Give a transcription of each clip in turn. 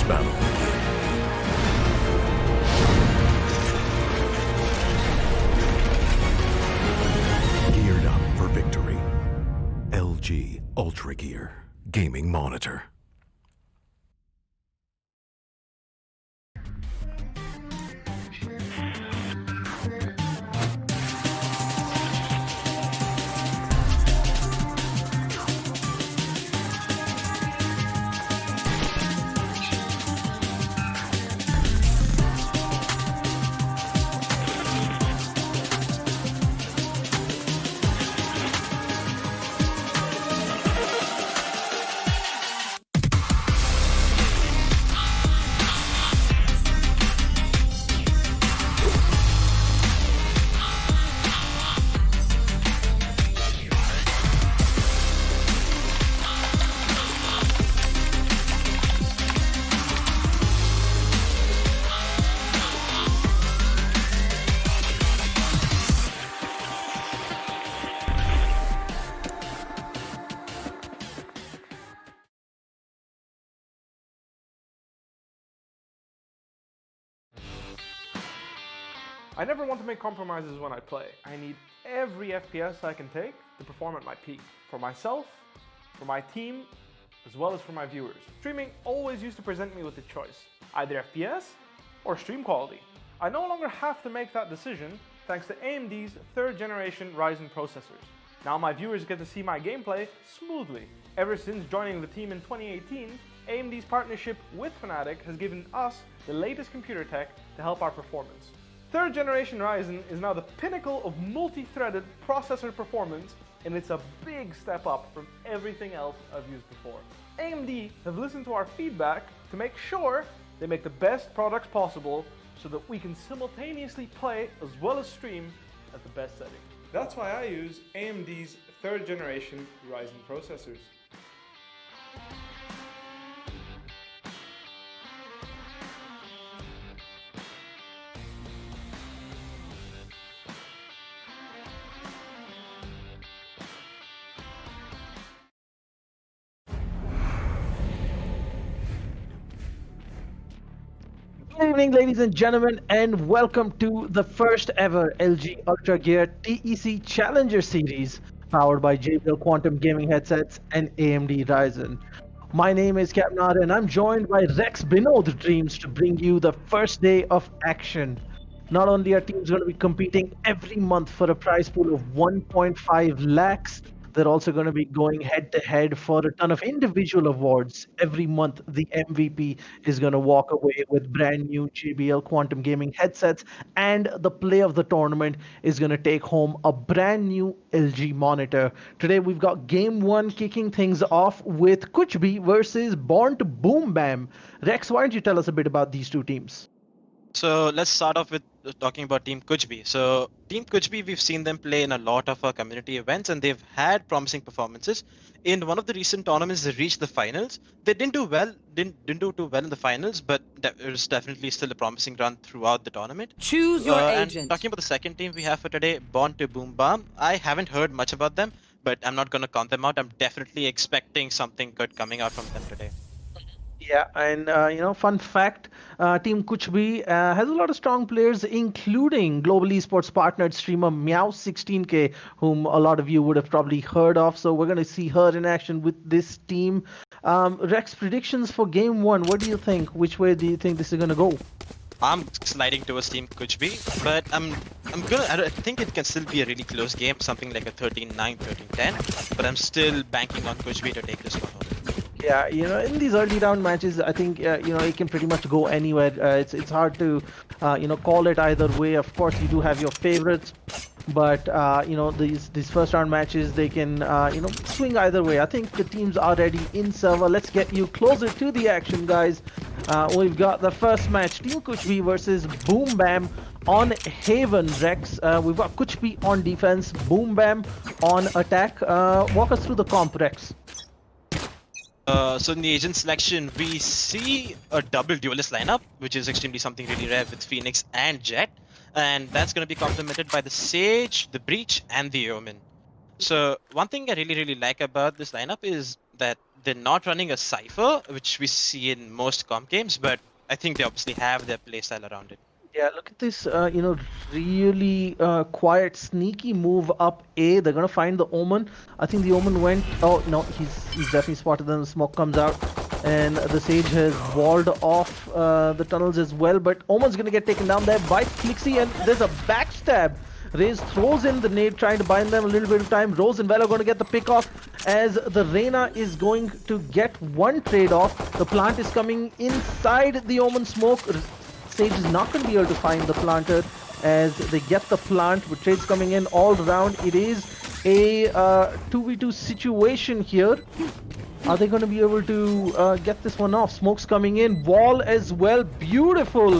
battle. Geared up for victory. LG Ultragear Gaming Monitor. I never want to make compromises when I play. I need every FPS I can take to perform at my peak. For myself, for my team, as well as for my viewers. Streaming always used to present me with a choice, either FPS or stream quality. I no longer have to make that decision thanks to AMD's 3rd generation Ryzen processors. Now my viewers get to see my gameplay smoothly. Ever since joining the team in 2018, AMD's partnership with Fnatic has given us the latest computer tech to help our performance. 3rd generation Ryzen is now the pinnacle of multi-threaded processor performance, and it's a big step up from everything else I've used before. AMD have listened to our feedback to make sure they make the best products possible so that we can simultaneously play as well as stream at the best setting. That's why I use AMD's 3rd generation Ryzen processors. Good evening, ladies and gentlemen, and welcome to the first ever LG Ultragear TEC Challenger Series, powered by JBL Quantum Gaming Headsets and AMD Radeon. My name is Capnad, and I'm joined by Rex Binod Dreams to bring you the first day of action. Not only are teams going to be competing every month for a prize pool of 1.5 lakhs, they're also going to be going head-to-head for a ton of individual awards. Every month, the MVP is going to walk away with brand new JBL Quantum Gaming headsets, and the play of the tournament is going to take home a brand new LG monitor. Today, we've got Game 1 kicking things off with KuchBhi versus Born to BoomBaam. Rex, why don't you tell us a bit about these two teams? So let's start off with talking about Team KuchBhi. So Team KuchBhi, we've seen them play in a lot of our community events, and they've had promising performances. In one of the recent tournaments, they reached the finals. They didn't do well, didn't do too well in the finals, but it was definitely still a promising run throughout the tournament. Choose your agent. And talking about the second team we have for today, Born to BoomBaam. I haven't heard much about them, but I'm not going to count them out. I'm definitely expecting something good coming out from them today. Yeah, and fun fact, Team KuchBhi has a lot of strong players, including global esports partnered streamer Meow16k, whom a lot of you would have probably heard of. So we're going to see her in action with this team. Rex, predictions for Game 1. What do you think? Which way do you think this is going to go? I'm sliding towards Team KuchBhi, but I think it can still be a really close game, something like a 13-9, 13-10. But I'm still banking on KuchBhi to take this one home. Yeah, in these early round matches, I think it can pretty much go anywhere. It's hard to call it either way. Of course, you do have your favorites, but these first round matches, they can swing either way. I think the teams are ready in server. Let's get you closer to the action, guys. We've got the first match, Team KuchBhi versus BoomBaam on Haven. Rex, we've got KuchBhi on defense, BoomBaam on attack. Walk us through the comp, Rex. So in the agent selection, we see a double duelist lineup, which is extremely something really rare with Phoenix and Jet. And that's going to be complemented by the Sage, the Breach, and the Omen. So one thing I really like about this lineup is that they're not running a Cypher, which we see in most comp games, but I think they obviously have their playstyle around it. Yeah, look at this, really quiet, sneaky move up A. They're gonna find the Omen. I think the Omen went. Oh no, he's definitely spotted them. The smoke comes out, and the Sage has walled off the tunnels as well. But Omen's gonna get taken down there by Clixie, and there's a backstab. Raze throws in the nade, trying to bind them a little bit of time. Rose and Velo are going to get the pick off as the Reyna is going to get one trade off. The plant is coming inside the Omen smoke. Sage is not going to be able to find the planter as they get the plant, with trades coming in all around. It is a 2v2 situation here. Are they going to be able to get this one off? Smoke's coming in, wall as well. Beautiful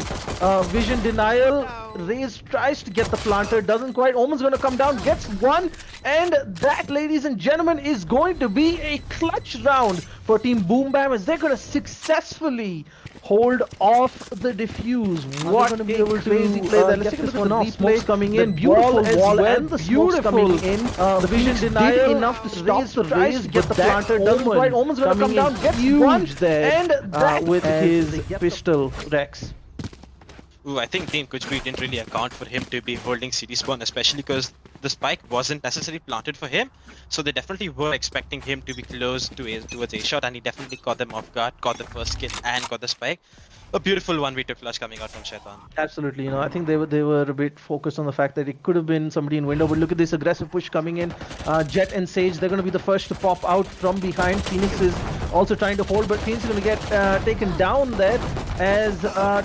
vision denial. Raze tries to get the planter, doesn't quite. Omen's going to come down, gets one, and that, ladies and gentlemen, is going to be a clutch round for Team BoomBaam as they're going to successfully hold off the defuse. What going to be able to crazy play there. Let's take this one off. Smoke's coming in, beautiful wall and the smoke's coming in. The vision denial enough to stop the Raze, get the planter, doesn't quite. Omen's going to come down, gets one, there, and that with his pistol, Rex. Ooh, I think Team KuchBhi didn't really account for him to be holding CD spawn, especially because the spike wasn't necessarily planted for him. So they definitely were expecting him to be close to towards A shot, and he definitely caught them off guard, got the first kill and got the spike. A beautiful 1v2 clutch coming out from Shaitan. Absolutely, I think they were a bit focused on the fact that it could have been somebody in window, but look at this aggressive push coming in. Jet and Sage, they're going to be the first to pop out from behind. Phoenix is also trying to hold, but Phoenix is going to get taken down there as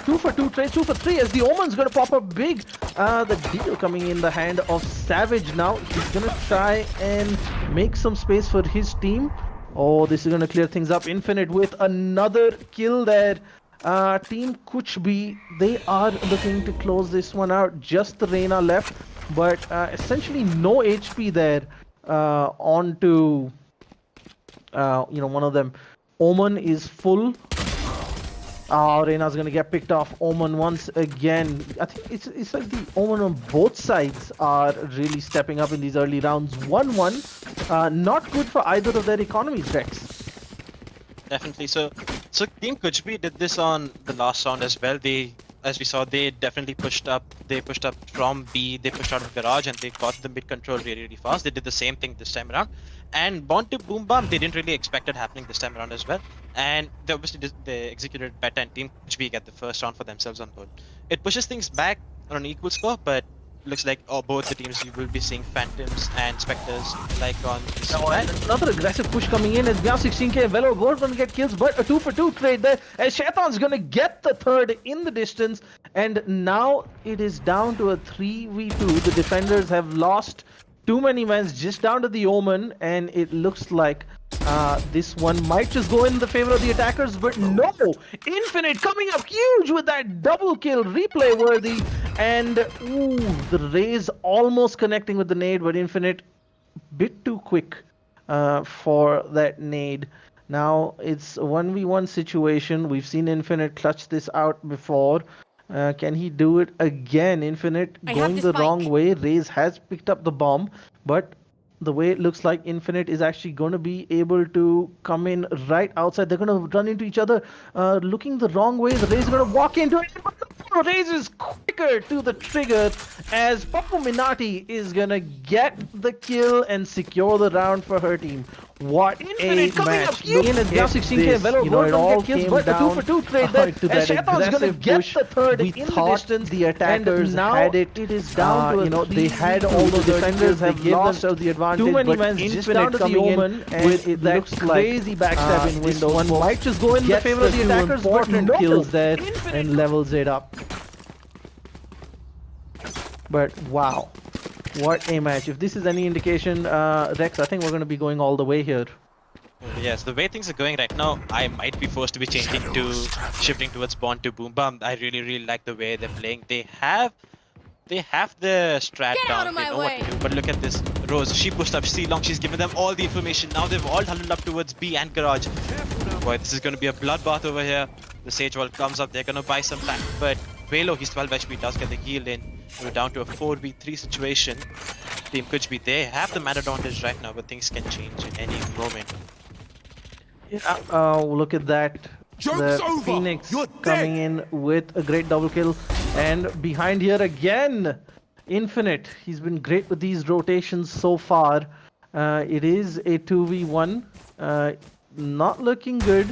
2 for 2 trades, 2 for 3 as the Omen's going to pop up big. The deal coming in the hand of Savage now. He's going to try and make some space for his team. Oh, this is going to clear things up. Infinite with another kill there. Team KuchBhi, they are looking to close this one out. Just the Reyna left, but essentially no HP there onto one of them. Omen is full. Reyna's gonna get picked off. Omen once again. I think it's like the Omen on both sides are really stepping up in these early rounds. 1-1, not good for either of their economies, Rex. Definitely. So Team KuchBhi did this on the last round as well. As we saw, they definitely pushed up. They pushed up from B. They pushed out of garage and they got the mid control really fast. They did the same thing this time around. And Born to BoomBaam, they didn't really expect it happening this time around as well. And they obviously they executed better, and Team KuchBhi get the first round for themselves on board. It pushes things back on an equal score, but looks like both the teams you will be seeing Phantoms and Spectres like on this side. Another aggressive push coming in as now 16k and Velo both going to get kills, but a 2 for 2 trade there as Shaitan's going to get the third in the distance, and now it is down to a 3v2. The defenders have lost too many men, just down to the Omen, and it looks like this one might just go in the favor of the attackers, but no! Infinite coming up huge with that double kill, replay worthy, and ooh, the Raze almost connecting with the nade, but Infinite bit too quick for that nade. Now it's a 1v1 situation. We've seen Infinite clutch this out before. Can he do it again? Infinite going the wrong way. Raze has picked up the bomb, but the way it looks like Infinite is actually going to be able to come in right outside. They're going to run into each other, looking the wrong way. The Raze is going to walk into it. Raze is quicker to the trigger as Papu Minati is going to get the kill and secure the round for her team. What Infinite a coming match. Up huge. Now 16k Velo it all get kills, but a 2 for 2 trade there. And Shaitan's going to get the third in the distance. The attackers now had it. It is down to they had all the defenders have given themselves the advantage. Too many men just down to the Omen with it looks crazy backstab in window. One might just go in the favor of the attackers, but no kills there and levels it up. But wow. What a match. If this is any indication, Rex, I think we're going to be going all the way here. Yes, the way things are going right now, I might be forced to be shifting towards Born to BoomBaam. I really like the way they're playing. They have the strat down, they know what to do. But look at this, Rose, she pushed up C long, she's given them all the information. Now they've all huddled up towards B and garage. Boy, this is going to be a bloodbath over here. The Sage wall comes up, they're going to buy some time, but Velo, he's 12 HP, does get the heal in. We're down to a 4v3 situation. Team KuchBhi, they have the man advantage right now, but things can change in any moment. Look at that. Joke's The over. Phoenix You're coming dead. in with a great double kill. And behind here again, Infinite. He's been great with these rotations so far. It is a 2v1. Not looking good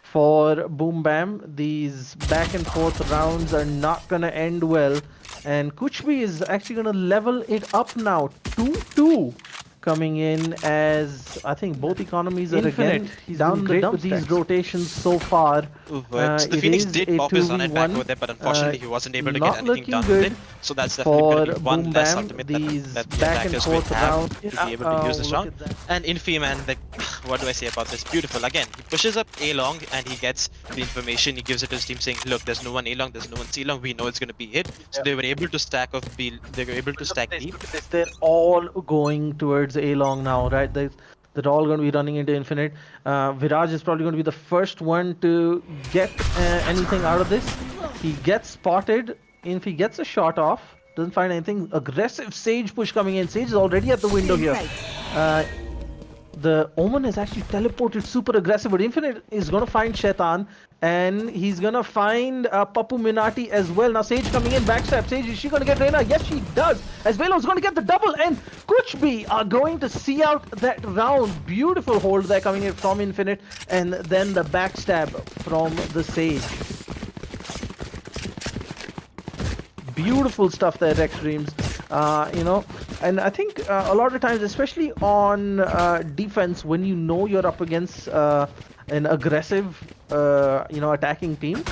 for BoomBaam. These back and forth rounds are not going to end well. And KuchBhi is actually going to level it up now. 2-2 coming in as I think both economies are Infinite. again. He's Down down the the dump with these stacks. rotations so far. So the It Phoenix is did a pop his run and back 2v1, over there, but unfortunately he wasn't able to not get anything looking done good with it. So that's definitely going for to be one less BoomBaam. ultimate These that the back and attackers will forth have round. to be able to use this Look round. at that. And Infi, man, like, what do I say about this? Beautiful. Again, he pushes up A long and he gets the information. He gives it to his team saying, look, there's no one A long, there's no one C long. We know it's going to be hit. So they were able to stack off B. They were able to stack deep. They're all going towards A long now, right? They're all going to be running into Infinite. Viraj is probably going to be the first one to get anything out of this. He gets spotted. If he gets a shot off, doesn't find anything. Aggressive Sage push coming in. Sage is already at the window here. The Omen is actually teleported super aggressive, but Infinite is going to find Shaitan and he's going to find Papu Minati as well. Now Sage coming in, backstab. Sage, is she going to get Reina? Yes, she does. As Velo is going to get the double and KuchBhi are going to see out that round. Beautiful hold there coming in from Infinite and then the backstab from the Sage. Beautiful stuff there, Rex Dreams. And I think a lot of times, especially on defense, when you know you're up against an aggressive, attacking team,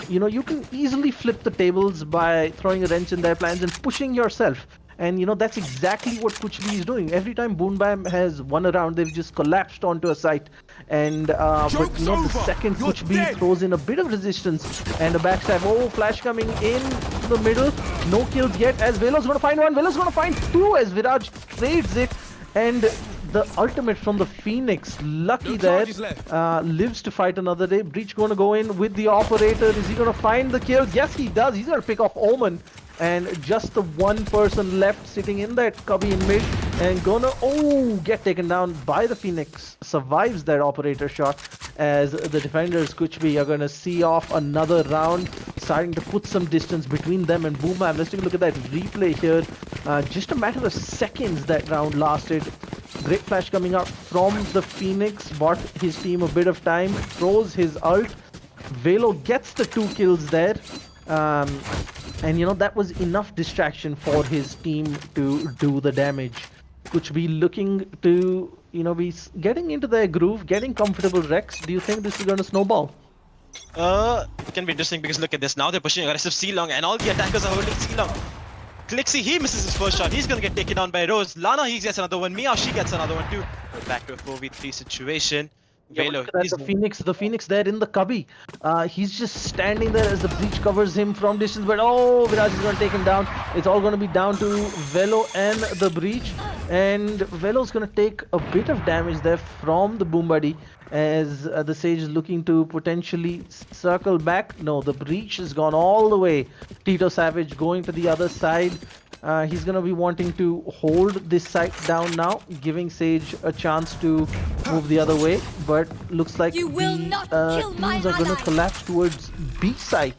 you can easily flip the tables by throwing a wrench in their plans and pushing yourself. And that's exactly what KuchBhi is doing. Every time BoomBaam has won a round, they've just collapsed onto a site. And but the second KuchBhi throws in a bit of resistance and a backstab. Oh, flash coming in the middle. No kills yet as Velo's going to find one. Velo's going to find two as Viraj trades it. And the ultimate from the Phoenix, lucky there, lives to fight another day. Breach going to go in with the operator. Is he going to find the kill? Yes, he does. He's going to pick off Omen. And just the one person left sitting in that cubby in mid and gonna get taken down by the Phoenix. Survives that operator shot as the defenders KuchBhi are gonna see off another round, starting to put some distance between them and BoomBaam. Let's take a look at that replay here. Just a matter of seconds that round lasted. Great flash coming out from the Phoenix, bought his team a bit of time, throws his ult. Velo gets the 2 kills there. And that was enough distraction for his team to do the damage. KuchBhi looking to, be getting into their groove, getting comfortable. Rex, do you think this is going to snowball? It can be interesting because look at this. Now they're pushing aggressive C long and all the attackers are holding C long. Clixy, he misses his first shot. He's gonna get taken down by Rose. Lana, he gets another one. Meow, she gets another one too. We're back to a 4v3 situation. Velo, the Phoenix there in the cubby. He's just standing there as the breach covers him from distance, but Viraj is going to take him down. It's all going to be down to Velo and the breach, and Velo's going to take a bit of damage there from the Boom Buddy as the Sage is looking to potentially circle back. No, the breach has gone all the way. Tito Savage going to the other side. He's going to be wanting to hold this site down now, giving Sage a chance to move the other way. But looks like the teams are going to collapse towards B site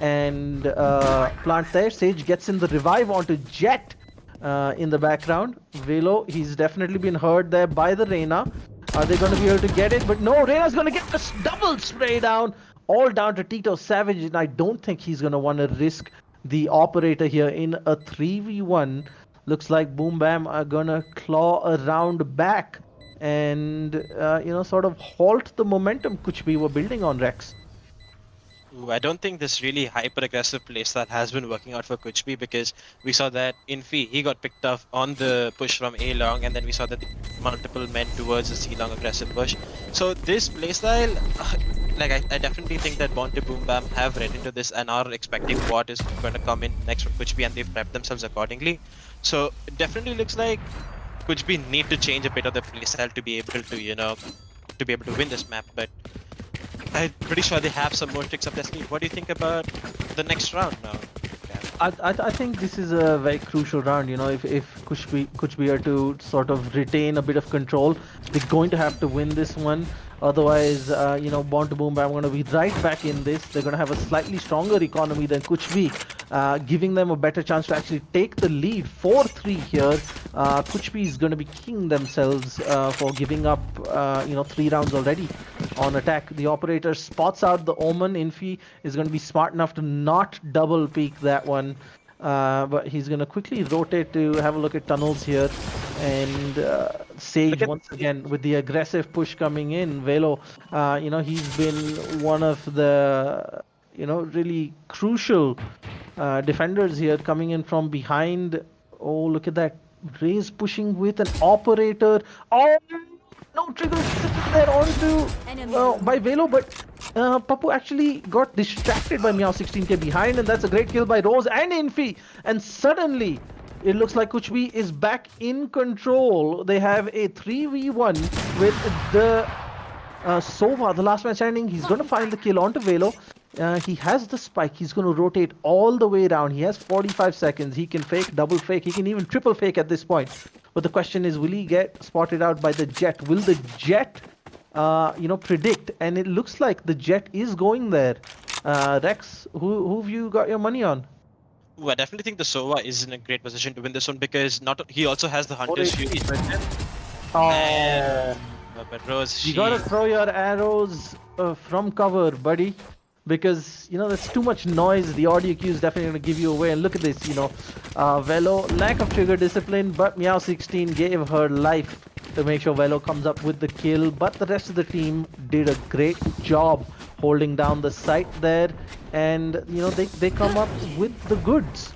and plant there. Sage gets in the revive onto Jet in the background. Velo, he's definitely been hurt there by the Reina. Are they going to be able to get it? But no, Reina's going to get this double spray down. All down to Tito Savage, and I don't think he's going to want to risk the operator here in a 3v1. Looks like BoomBaam are gonna claw a round back and sort of halt the momentum KuchBhi were building on, Rex. Ooh, I don't think this really hyper aggressive playstyle has been working out for KuchBhi because we saw that Infi, he got picked off on the push from A long, and then we saw that multiple men towards the C long aggressive push. So this playstyle, I definitely think that Bonte BoomBaam have read into this and are expecting what is going to come in next from KuchBhi, and they've prepped themselves accordingly. So it definitely looks like KuchBhi need to change a bit of the playstyle to be able to win this map, but I'm pretty sure they have some more tricks up their sleeve. What do you think about the next round now? I think this is a very crucial round. You know, if KuchBhi are to sort of retain a bit of control, they're going to have to win this one. Otherwise, you know, Born to Boom Bam are going to be right back in this. They're going to have a slightly stronger economy than KuchBhi, giving them a better chance to actually take the lead. 4-3 here. KuchBhi is going to be kicking themselves for giving up, you know, 3 rounds already on attack. The operator spots out the Omen. Infi is going to be smart enough to not double peek that one. But he's going to quickly rotate to have a look at tunnels here. And Sage, once again, with the aggressive push coming in. Velo, you know, he's been one of the, you know, really crucial defenders here coming in from behind. Oh, look at that. Raze pushing with an operator. Oh, no trigger sitting there onto by Velo, but Papu actually got distracted by Meow16k behind, and that's a great kill by Rose and Infi. And suddenly, it looks like KuchBhi is back in control. They have a 3v1 with the Sova, the last man standing. He's going to find the kill onto Velo. He has the spike. He's going to rotate all the way around. He has 45 seconds. He can fake, double fake. He can even triple fake at this point. But the question is, will he get spotted out by the Jet? Will the Jet, you know, predict? And it looks like the Jet is going there. Rex, who have you got your money on? Ooh, I definitely think the Sova is in a great position to win this one because he also has the Hunter's Fury. Oh, but Rose, you gotta throw your arrows from cover, buddy. Because, you know, there's too much noise. The audio cue is definitely going to give you away. And look at this, you know, Velo, lack of trigger discipline, but Meow16 gave her life to make sure Velo comes up with the kill. But the rest of the team did a great job holding down the site there. And, you know, they come up with the goods.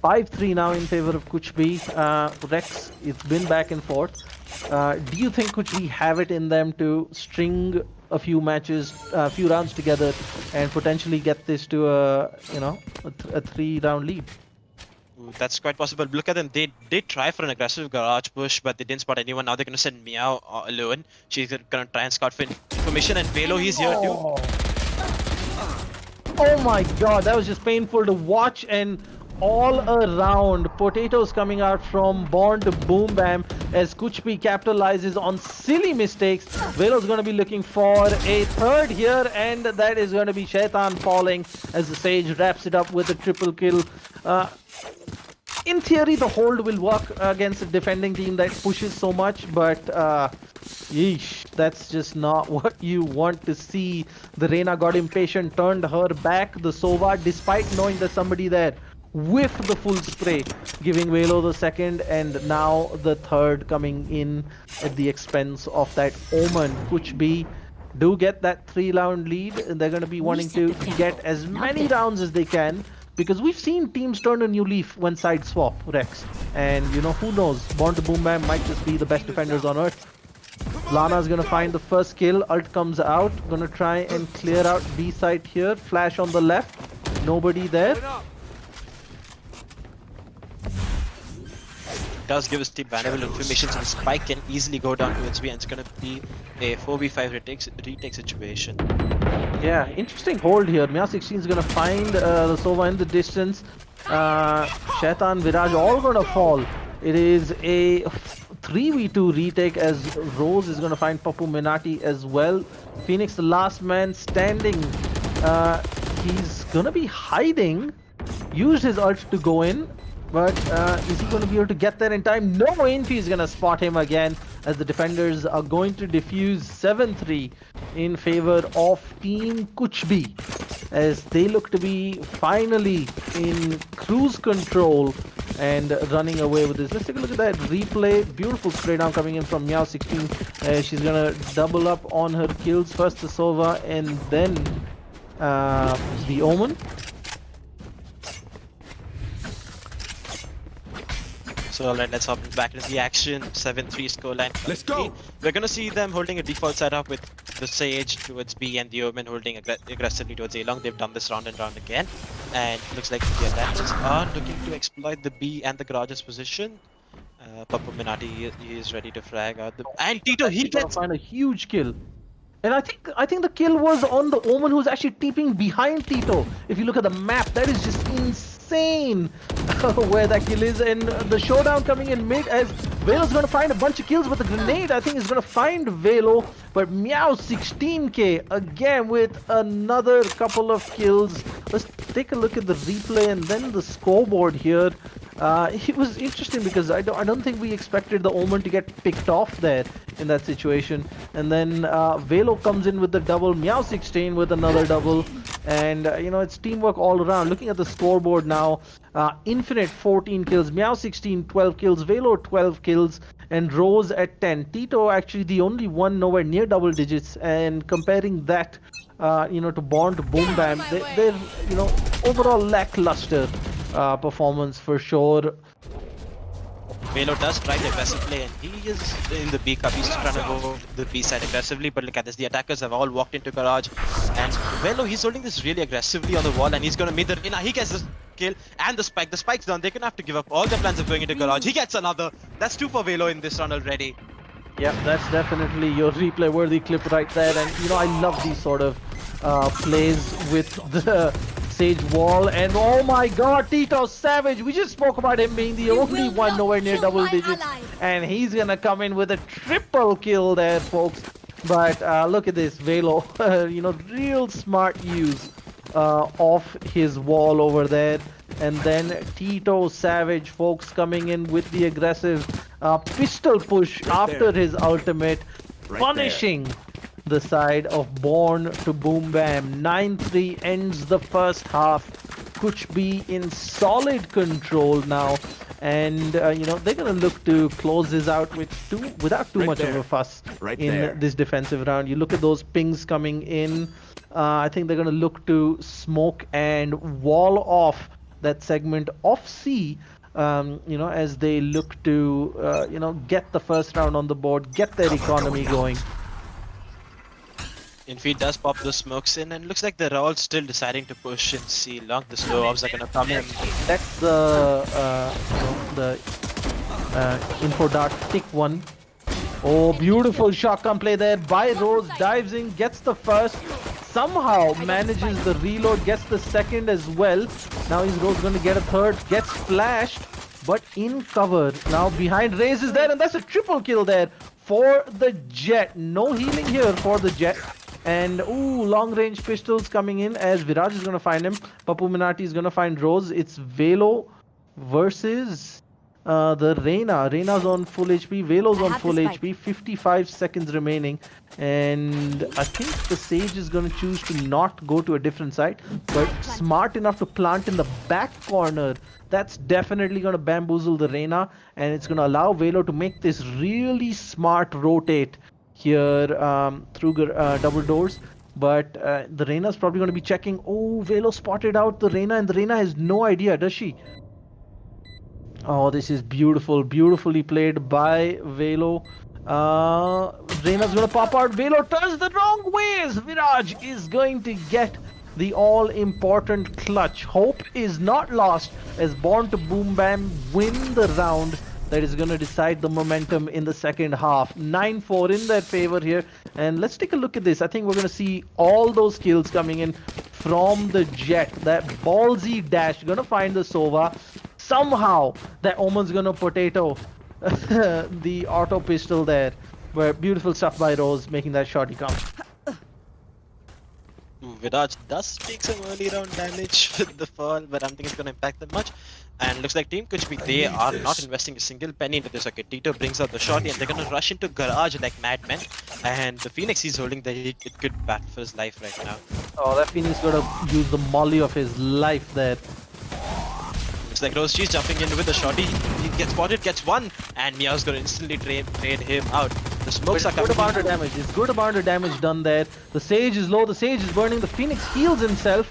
5-3 now in favor of KuchBhi. Rex, it's been back and forth. Do you think KuchBhi have it in them to string a few matches, a few rounds together, and potentially get this to a, you know, a 3-round lead? Ooh, that's quite possible. Look at them. They did try for an aggressive garage push, but they didn't spot anyone. Now they're going to send Meow alone. She's going to try and scout for information, and Velo, he's here too. Oh my god, that was just painful to watch. And all around potatoes coming out from Born to Boom Bam as KuchBhi capitalizes on silly mistakes. Velo's going to be looking for a third here, and that is going to be Shaitan falling as the Sage wraps it up with a triple kill. In theory, the hold will work against a defending team that pushes so much, but yeesh, that's just not what you want to see. The Reyna got impatient, turned her back. The Sova, despite knowing there's somebody there, whiffed the full spray, giving Velo the second, and now the third coming in at the expense of that Omen. KuchBhi do get that 3-round lead, and they're going to be wanting to get as many rounds as they can, because we've seen teams turn a new leaf when side swap, Rex. And, you know, who knows, Born to Boom Bam might just be the best defenders on earth. Lana's going to find the first kill. Ult comes out, going to try and clear out B site here. Flash on the left, nobody there. Does give us the valuable information, so the spike can easily go down to HB, and it's going to be a 4v5 retake situation. Yeah, interesting hold here. Meow16 is going to find the Sova in the distance. Shaitan, Viraj, all going to fall. It is a 3v2 retake as Rose is going to find Papu Minati as well. Phoenix, the last man standing. He's going to be hiding. Used his ult to go in. But is he going to be able to get there in time? No, Infi is going to spot him again as the defenders are going to defuse 7-3 in favor of Team KuchBhi as they look to be finally in cruise control and running away with this. Let's take a look at that replay. Beautiful spray down coming in from Meow16. She's going to double up on her kills. First the Sova and then the Omen. So alright, let's hop back into the action. 7-3 scoreline. Let's go! We're gonna see them holding a default setup with the Sage towards B and the Omen holding aggressively towards A long. They've done this round and round again. And looks like the attackers are looking to exploit the B and the garage's position. Papu Minati, he is ready to frag out the... And Tito, he gets... find a huge kill. And I think the kill was on the Omen, who's actually teeping behind Tito. If you look at the map, that is just insane where that kill is. And the showdown coming in mid as Velo's going to find a bunch of kills with the grenade. I think is going to find Velo. But Meow 16k again with another couple of kills. Let's take a look at the replay and then the scoreboard here. It was interesting because I don't think we expected the Omen to get picked off there in that situation. And then Velo comes in with the double, Meow 16 with another double. And you know, it's teamwork all around. Looking at the scoreboard now, Infinite 14 kills, Meow 16 12 kills, Velo 12 kills, and Rose at 10. Tito actually the only one nowhere near double digits. And comparing that you know, to Born to BoomBaam, they're you know, overall lackluster performance for sure. Velo does try the aggressive play, and he is in the B cup. He's trying to go the B side aggressively, but look at this. The attackers have all walked into garage, and Velo, he's holding this really aggressively on the wall, and he's going to meet the Reina. He gets the kill and the spike. The spike's done. They're going to have to give up all their plans of going into garage. He gets another. That's 2 for Velo in this round already. Yeah, that's definitely your replay-worthy clip right there, and you know, I love these sort of plays with the Sage wall. And oh my god, Tito Savage, we just spoke about him being the only one nowhere near double digits, and he's gonna come in with a triple kill there, folks. But look at this, Velo, you know, real smart use of his wall over there. And then Tito Savage, folks, coming in with the aggressive pistol push after his ultimate, punishing the side of Born to BoomBaam. 9-3 ends the first half. KuchBhi in solid control now, and you know, they're gonna look to close this out without too much of a fuss in this defensive round. You look at those pings coming in. I think they're gonna look to smoke and wall off that segment of C. You know, as they look to you know, get the first round on the board, get their economy going. Infeed does pop the smokes in, and looks like they're all still deciding to push in C long. The slow ops are gonna come in. That's the you know, the info dart tick one. Oh, beautiful shotgun play there by Rose. Dives in, gets the first, somehow manages the reload, gets the second as well. Now is Rose going to get a third, gets flashed, but in cover. Now behind Raze is there, and that's a triple kill there for the Jet. No healing here for the Jet. And ooh, long range pistols coming in as Viraj is going to find him. Papu Minati is going to find Rose. It's Velo versus the Reina. Reina's on full HP, Velo's on full HP, 55 seconds remaining. And I think the Sage is going to choose to not go to a different side, but smart enough to plant in the back corner. That's definitely going to bamboozle the Reina, and it's going to allow Velo to make this really smart rotate here through double doors. But the Reina's probably going to be checking. Oh, Velo spotted out the Reina, and the Reina has no idea, does she? Oh, this is beautiful, beautifully played by Velo. Reina's gonna pop out. Velo turns the wrong ways. Viraj is going to get the all-important clutch. Hope is not lost as Born to BoomBaam win the round that is going to decide the momentum in the second half. 9-4 in their favor here. And let's take a look at this. I think we're going to see all those kills coming in from the Jet. That ballsy dash, going to find the Sova. Somehow that Omen's gonna potato the auto pistol there. But beautiful stuff by Rose, making that shot he comes. Viraj does take some early round damage with the fall, but I don't think it's gonna impact them much. And looks like Team KuchBhi, they are not investing a single penny into this. Okay, Tito brings out the shotty, and they're gonna rush into garage like madmen. And the Phoenix he's holding, it could bat for his life right now. Oh, that Phoenix gonna use the molly of his life there. It's like Rose, she's jumping in with the shotty. He gets spotted, gets one, and Meow's gonna instantly trade him out. The smokes are coming. Good amount of damage. It's good amount of damage done there. The Sage is low. The Sage is burning. The Phoenix heals himself.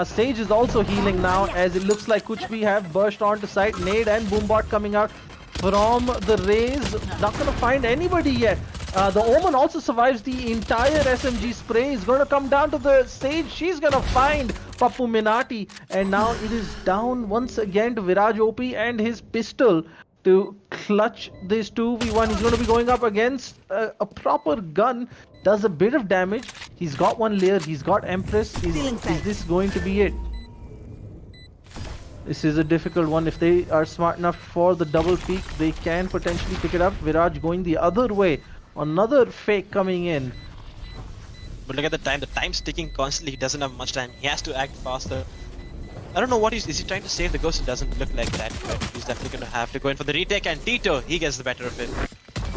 Sage is also healing now, as it looks like KuchBhi have burst onto site. Nade and Boombot coming out from the Raze. Not gonna find anybody yet. The Omen also survives the entire SMG spray. Is gonna come down to the Sage. She's gonna find Papu Minati, and now it is down once again to Viraj OP and his pistol to clutch this 2v1. He's going to be going up against a proper gun. does a bit of damage. He's got one layer, he's got Empress. Is this going to be it? This is a difficult one. If they are smart enough for the double peak, they can potentially pick it up. Viraj going the other way. Another fake coming in. But look at the time. The time's ticking constantly. He doesn't have much time. He has to act faster. I don't know what is he trying to save the ghost? It doesn't look like that, but he's definitely going to have to go in for the retake, and Tito, he gets the better of it.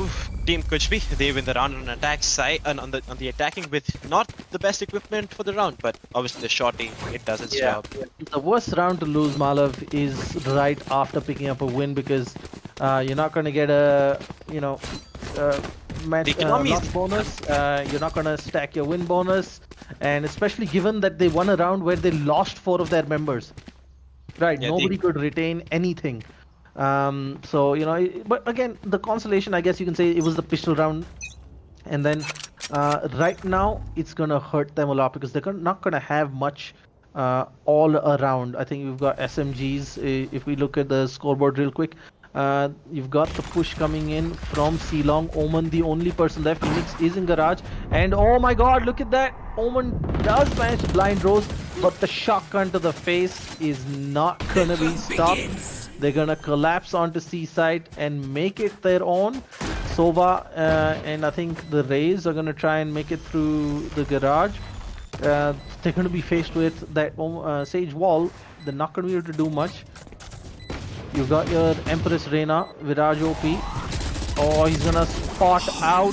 Oof. Team KuchBhi, they win the round on attack side and on the attacking with not the best equipment for the round, but obviously the shorty, it does its job. The worst round to lose, Malav, is right after picking up a win, because you're not going to get a match loss bonus. You're not going to stack your win bonus, and especially given that they won a round where they lost 4 of their members. Right, yeah, nobody could retain anything. So, but again, the consolation, I guess you can say, it was the pistol round. And then right now, it's going to hurt them a lot because they're not going to have much all around. I think we've got SMGs. If we look at the scoreboard real quick, you've got the push coming in from Ceylon. Omen, the only person there. Phoenix is in garage. And oh my god, look at that. Omen does manage to blind Rose, but the shotgun to the face is not going to be stopped. They're going to collapse onto Seaside and make it their own. Sova and I think the Rays are going to try and make it through the garage. They're going to be faced with that Sage wall. They're not going to be able to do much. You've got your Empress Reina, Viraj OP. Oh, he's going to spot out.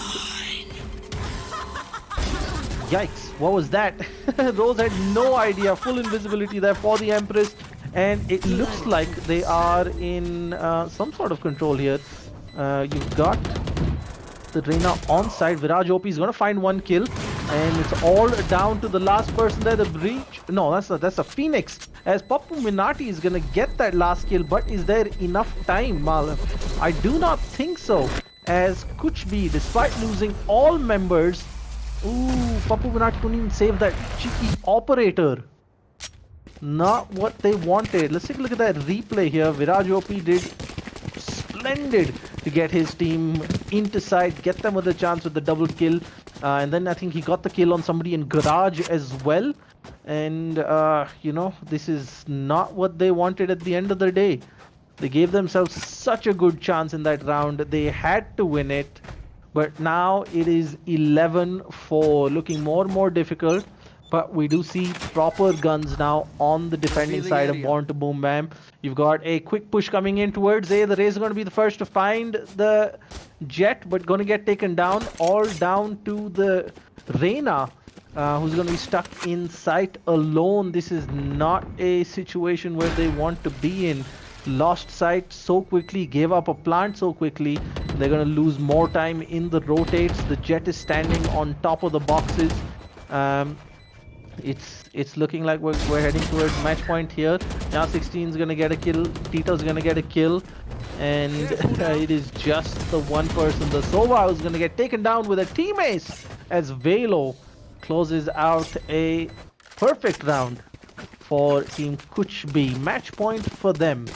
Yikes, what was that? Rose had no idea. Full invisibility there for the Empress. And it looks like they are in some sort of control here. You've got the Reina on side. Viraj OP is going to find 1 kill. And it's all down to the last person there. The breach. No, that's a Phoenix. As Pappu Minati is going to get that last kill. But is there enough time, Mal? I do not think so. As KuchBhi, despite losing all members. Ooh, Pappu Minati couldn't even save that cheeky operator. Not what they wanted. Let's take a look at that replay here. Viraj OP did splendid to get his team into side, get them with a chance with the double kill. And then I think he got the kill on somebody in garage as well. And, this is not what they wanted at the end of the day. They gave themselves such a good chance in that round. They had to win it. But now it is 11-4, looking more and more difficult. But we do see proper guns now on the defending side of Born to Boom Bam. You've got a quick push coming in towards A. The Rays are going to be the first to find the Jet, but going to get taken down. All down to the Reina, who's going to be stuck in sight alone. This is not a situation where they want to be in. Lost sight so quickly, gave up a plant so quickly. They're going to lose more time in the rotates. The Jet is standing on top of the boxes. It's looking like we're heading towards match point here. Now 16 is gonna get a kill. Tito's gonna get a kill, and it is just the one person. The Sova is gonna get taken down with a team ace as Velo closes out a perfect round for Team KuchBhi. Match point for them.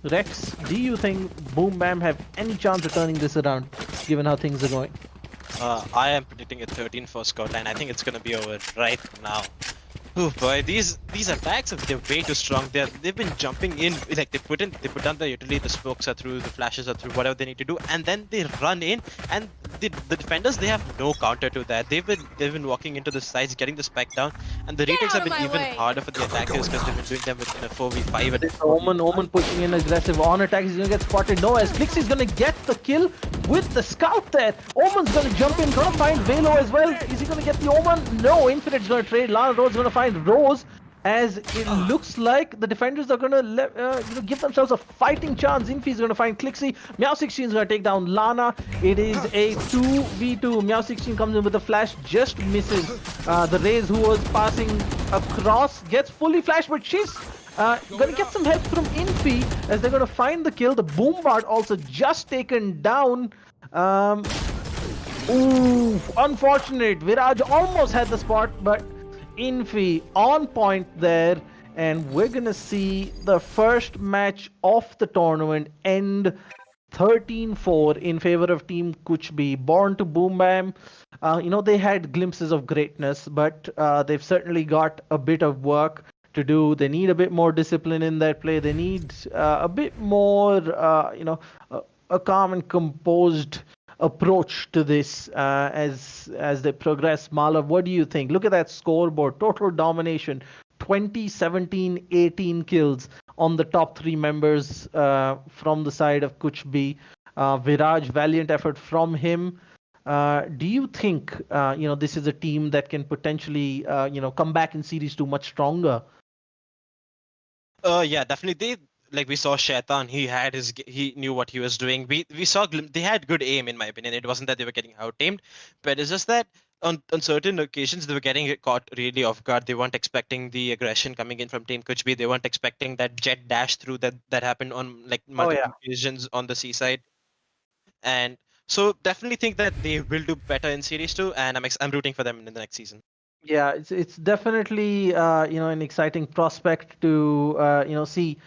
Rex, do you think BoomBaam have any chance of turning this around, given how things are going? I am predicting a 13 for Scotland. I think it's gonna be over right now. Oh boy, these attacks, they're way too strong. They've been jumping in, like they put down the utility, the smokes are through, the flashes are through, whatever they need to do, and then they run in, and the defenders, they have no counter to that. They've been walking into the sides, getting the spike down, and the retakes have been even harder for the attackers because they've been doing them within a 4v5. Omen pushing in aggressive on attack. He's gonna get spotted. No, as Clixie's gonna get the kill with the scout there. Omen's gonna jump in, gonna find Velo as well. Is he gonna get the Omen? No, Infinite's gonna trade. Lana Rhodes gonna find Rose, as it looks like the defenders are gonna give themselves a fighting chance. Infi's gonna find Clixie. Meow16 is gonna take down Lana. It is a 2v2. Meow16 comes in with a flash, just misses the Raze, who was passing across, gets fully flashed, but she's gonna get some help from Infi as they're gonna find the kill. The Boombard also just taken down. Ooh, unfortunate. Viraj almost had the spot, but Infi on point there, and we're gonna see the first match of the tournament end 13-4 in favor of Team KuchBhi. Born to BoomBaam, they had glimpses of greatness, but they've certainly got a bit of work to do. They need a bit more discipline in their play. They need a bit more, a calm and composed approach to this as they progress. Malav, what do you think? Look at that scoreboard. Total domination. 20, 17, 18 kills on the top three members from the side of KuchBhi. Viraj, valiant effort from him. Do you think this is a team that can potentially come back in series 2 much stronger? Yeah, definitely. We saw Shaitan. He knew what he was doing. We saw they had good aim, in my opinion. It wasn't that they were getting out-aimed, but it's just that on certain occasions they were getting caught really off guard. They weren't expecting the aggression coming in from Team KuchBhi. They weren't expecting that jet dash through that happened on multiple occasions on the seaside. And so definitely think that they will do better in series 2, and I'm rooting for them in the next season. Yeah, it's definitely an exciting prospect to see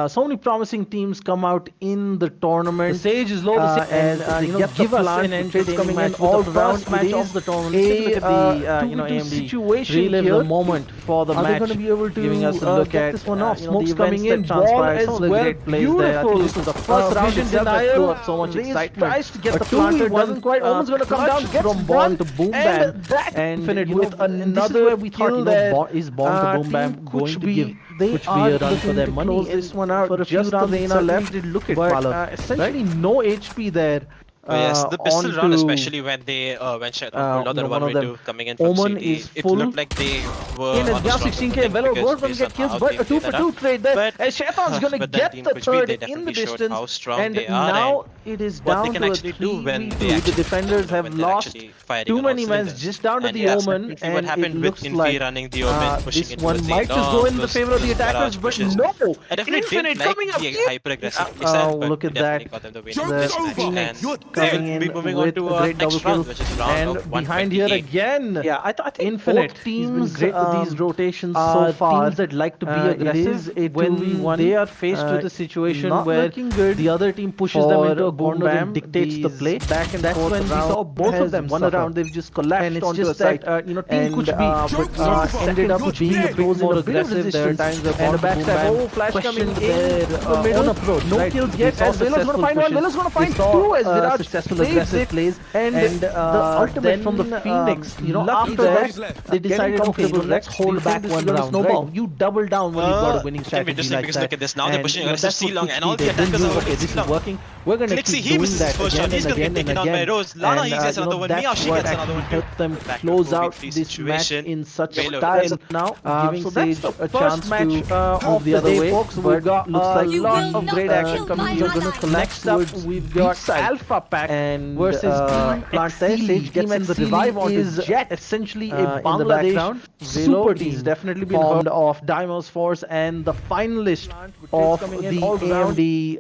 so many promising teams come out in the tournament. The stage is low, and they give us an entertaining coming match in all round match of the tournament. Take a look at the AMD situation relive here. The moment for the match. Are they going to be able to giving us a look at this one off? Smoke's coming in, ball as well. Great plays there. I think this was the first round vision itself that denial. threw up so much excitement. Tries to get A the planter, doesn't quite. Omen's going to come down, gets from Born one, to BoomBaam, and Infinite with and another this is where we kill thought, there. Is Born to BoomBam Team going to KuchBhi, give they KuchBhi a are run for their looking to money? close this one out for a few just rounds the way itself, left. did look at But Malav, essentially right? no HP there. Oh, yes, the pistol round, onto, especially when Shaitan pulled out the one of 1v2 them. coming in from Omen CD, is it full. looked like they were In on a down strong 16k, footing Velo because goes going to based get on kills, how but they a 2 played for that 2 up. trade there. But As Shaitan's going to but then get Team the KuchBhi, third they in the definitely showed distance. how strong And they are now and it is what they down can to a actually do when 3v2. they The actually defenders have when they're lost actually firing too on all many men cylinders. just down to And the that's Omen, definitely what and it happened with looks Infi like running the Omen, pushing this into one a might just go in the favor of the attackers, but pushes. no! I definitely Infinite didn't like coming up the here! hyper-aggressive playstyle, but look we at definitely that. got them the win Joke's in this over. match. And You're coming we'll in be moving on with to a our great double next kill, round, which is round and of behind here 128. again. Yeah, I think Infinite both teams, teams great with these rotations so far. Teams that like to be aggressive It is a when 2v1. they are faced with a situation not where looking good the other team pushes them into a corner BoomBaam, and dictates the play. back and That's forth when we round saw both of has them won suffer. a round. They've just collapsed And it's onto just a site. that Team KuchBhi Joke's over. ended up You're being a dead. bit Goes in more a bit of aggressive. There are resistance times where and a Born to backstab. BoomBam Oh, flash coming questioned in their the middle. own approach. No right? kills We yet, saw as Velo's going to find one. successful Velo's going to pushes. find We saw, two as Viraj successful saves aggressive it. plays. And the ultimate then, from the Phoenix, lucky after that, that, they decided, okay, let's hold back one round. Snowball. Right? You double down when you've got a winning It can be strategy interesting like because that. look at this. Now they're pushing aggressive that's what C-long and all KuchBhi the did. They attackers knew, are okay, this is C-long. working. We're going to Clixy, keep he doing misses that his first shot. again He's and going to again get and taken on by again. Rose. Lana, he And, gets another one. that's Miyashi what gets another one actually too. helped them Back to close 4v3 out this match situation. in such Velo style. now, Giving so that's Sage the a first chance match to of move the the other day, way. folks. But We've got looks like You lots will of not great action kill coming. my You're going to ally. collapse Next up, towards we've got B-side. Alpha Pack and versus Team Plant there. Exili. Sage gets Team in the Exili revive onto is Jet, essentially in a the Bangladesh background. super Velo, team he's definitely been formed of Dymos Force and the finalist of the AMD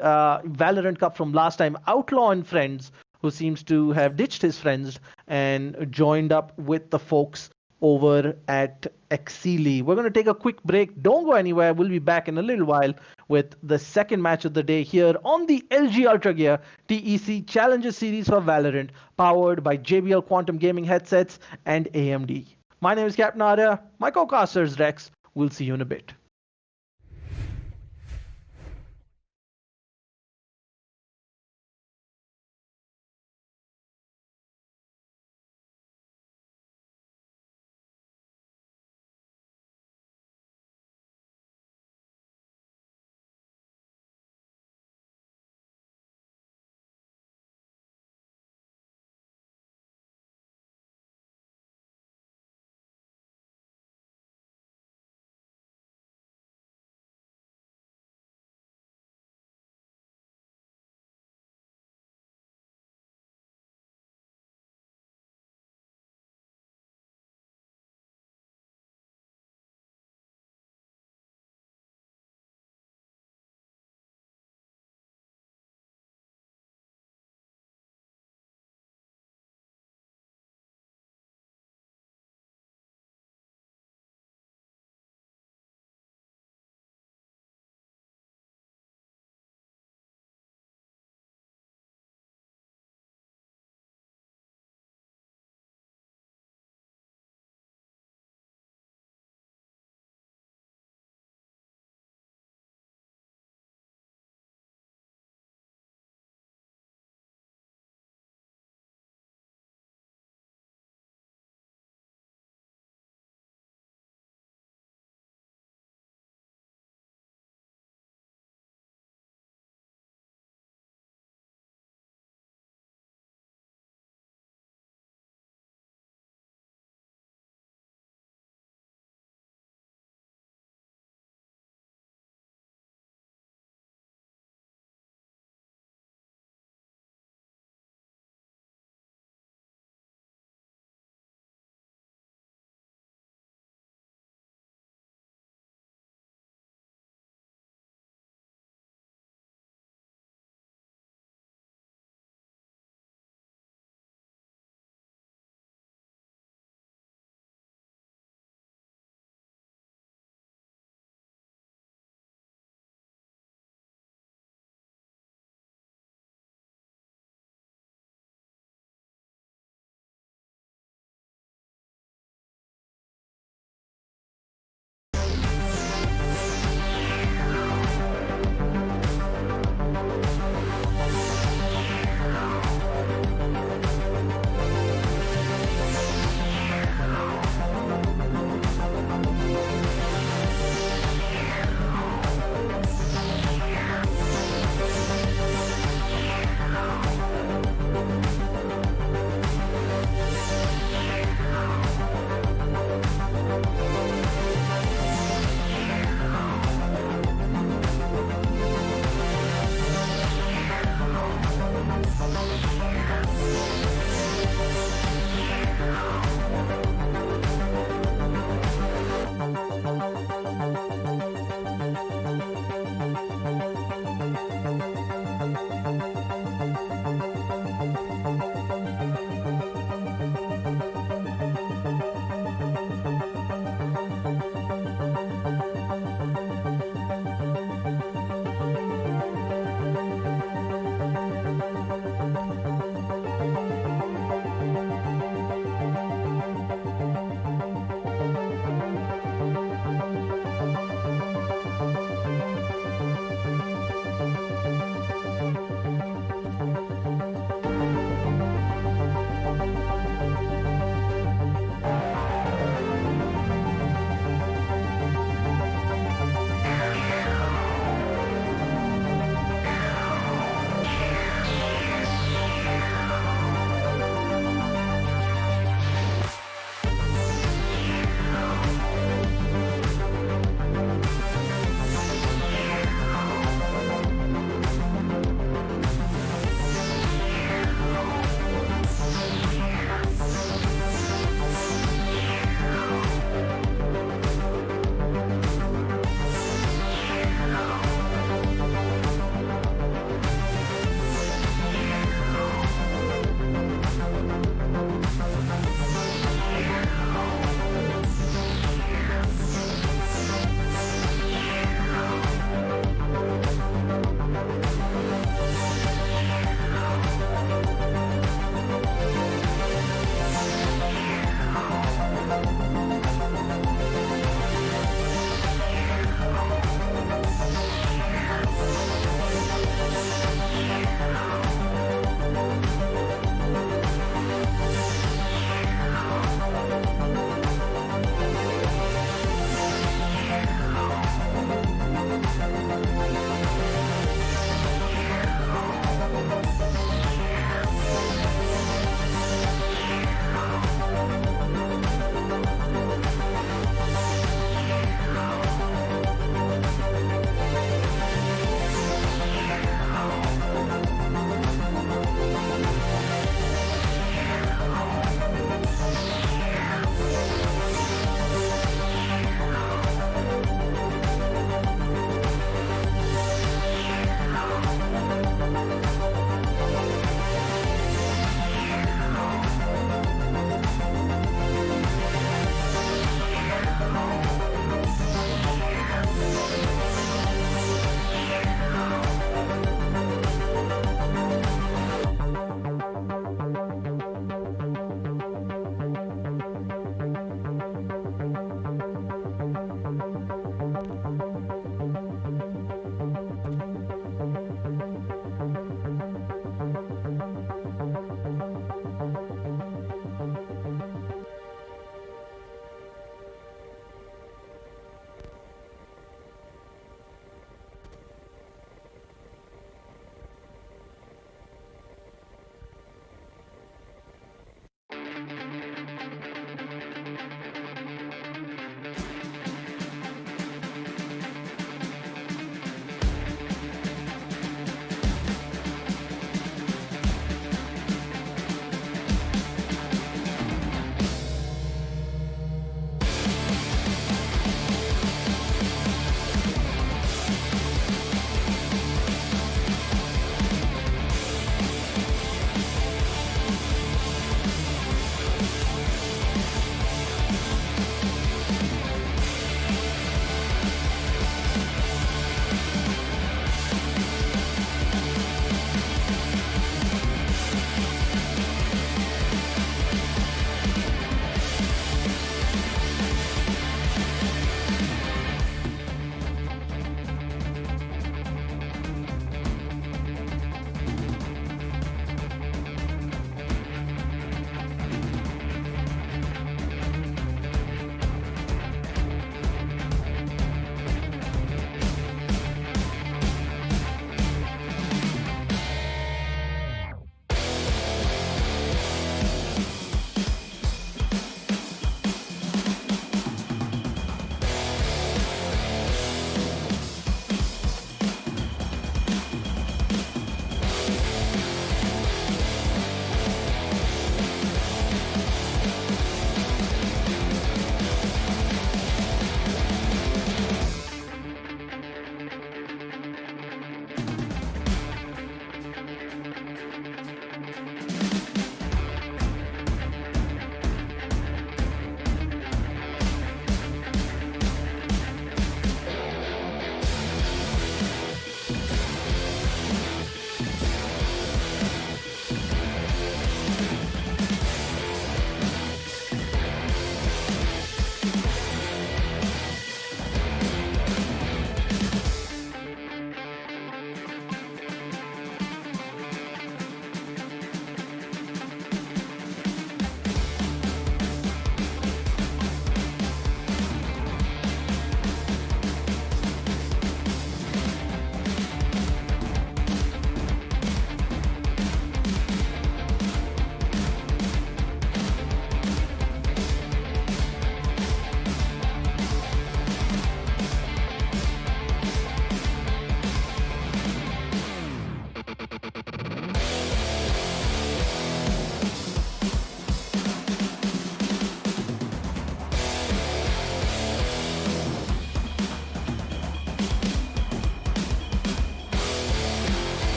Valorant Cup from last time, Outlaw and Friends, who seems to have ditched his friends and joined up with the folks over at Exili. We're going to take a quick break. Don't go anywhere. We'll be back in a little while with the second match of the day here on the LG Ultragear TEC Challenger Series for Valorant, powered by JBL Quantum Gaming headsets and AMD. My name is Captain Arya. My co-caster is Rex. We'll see you in a bit.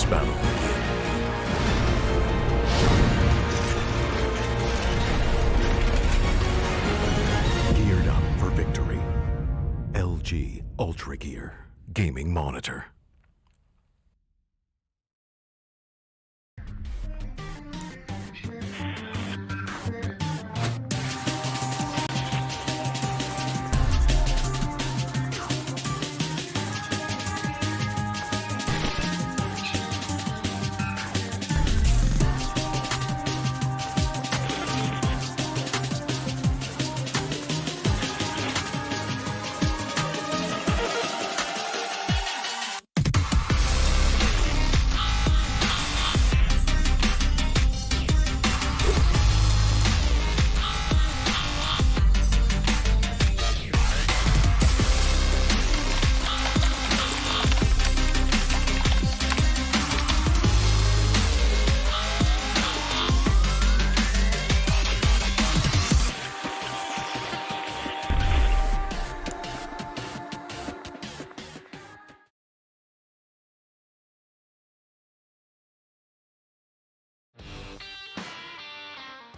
glorious battle begin. Geared up for victory. LG Ultragear Gaming Monitor.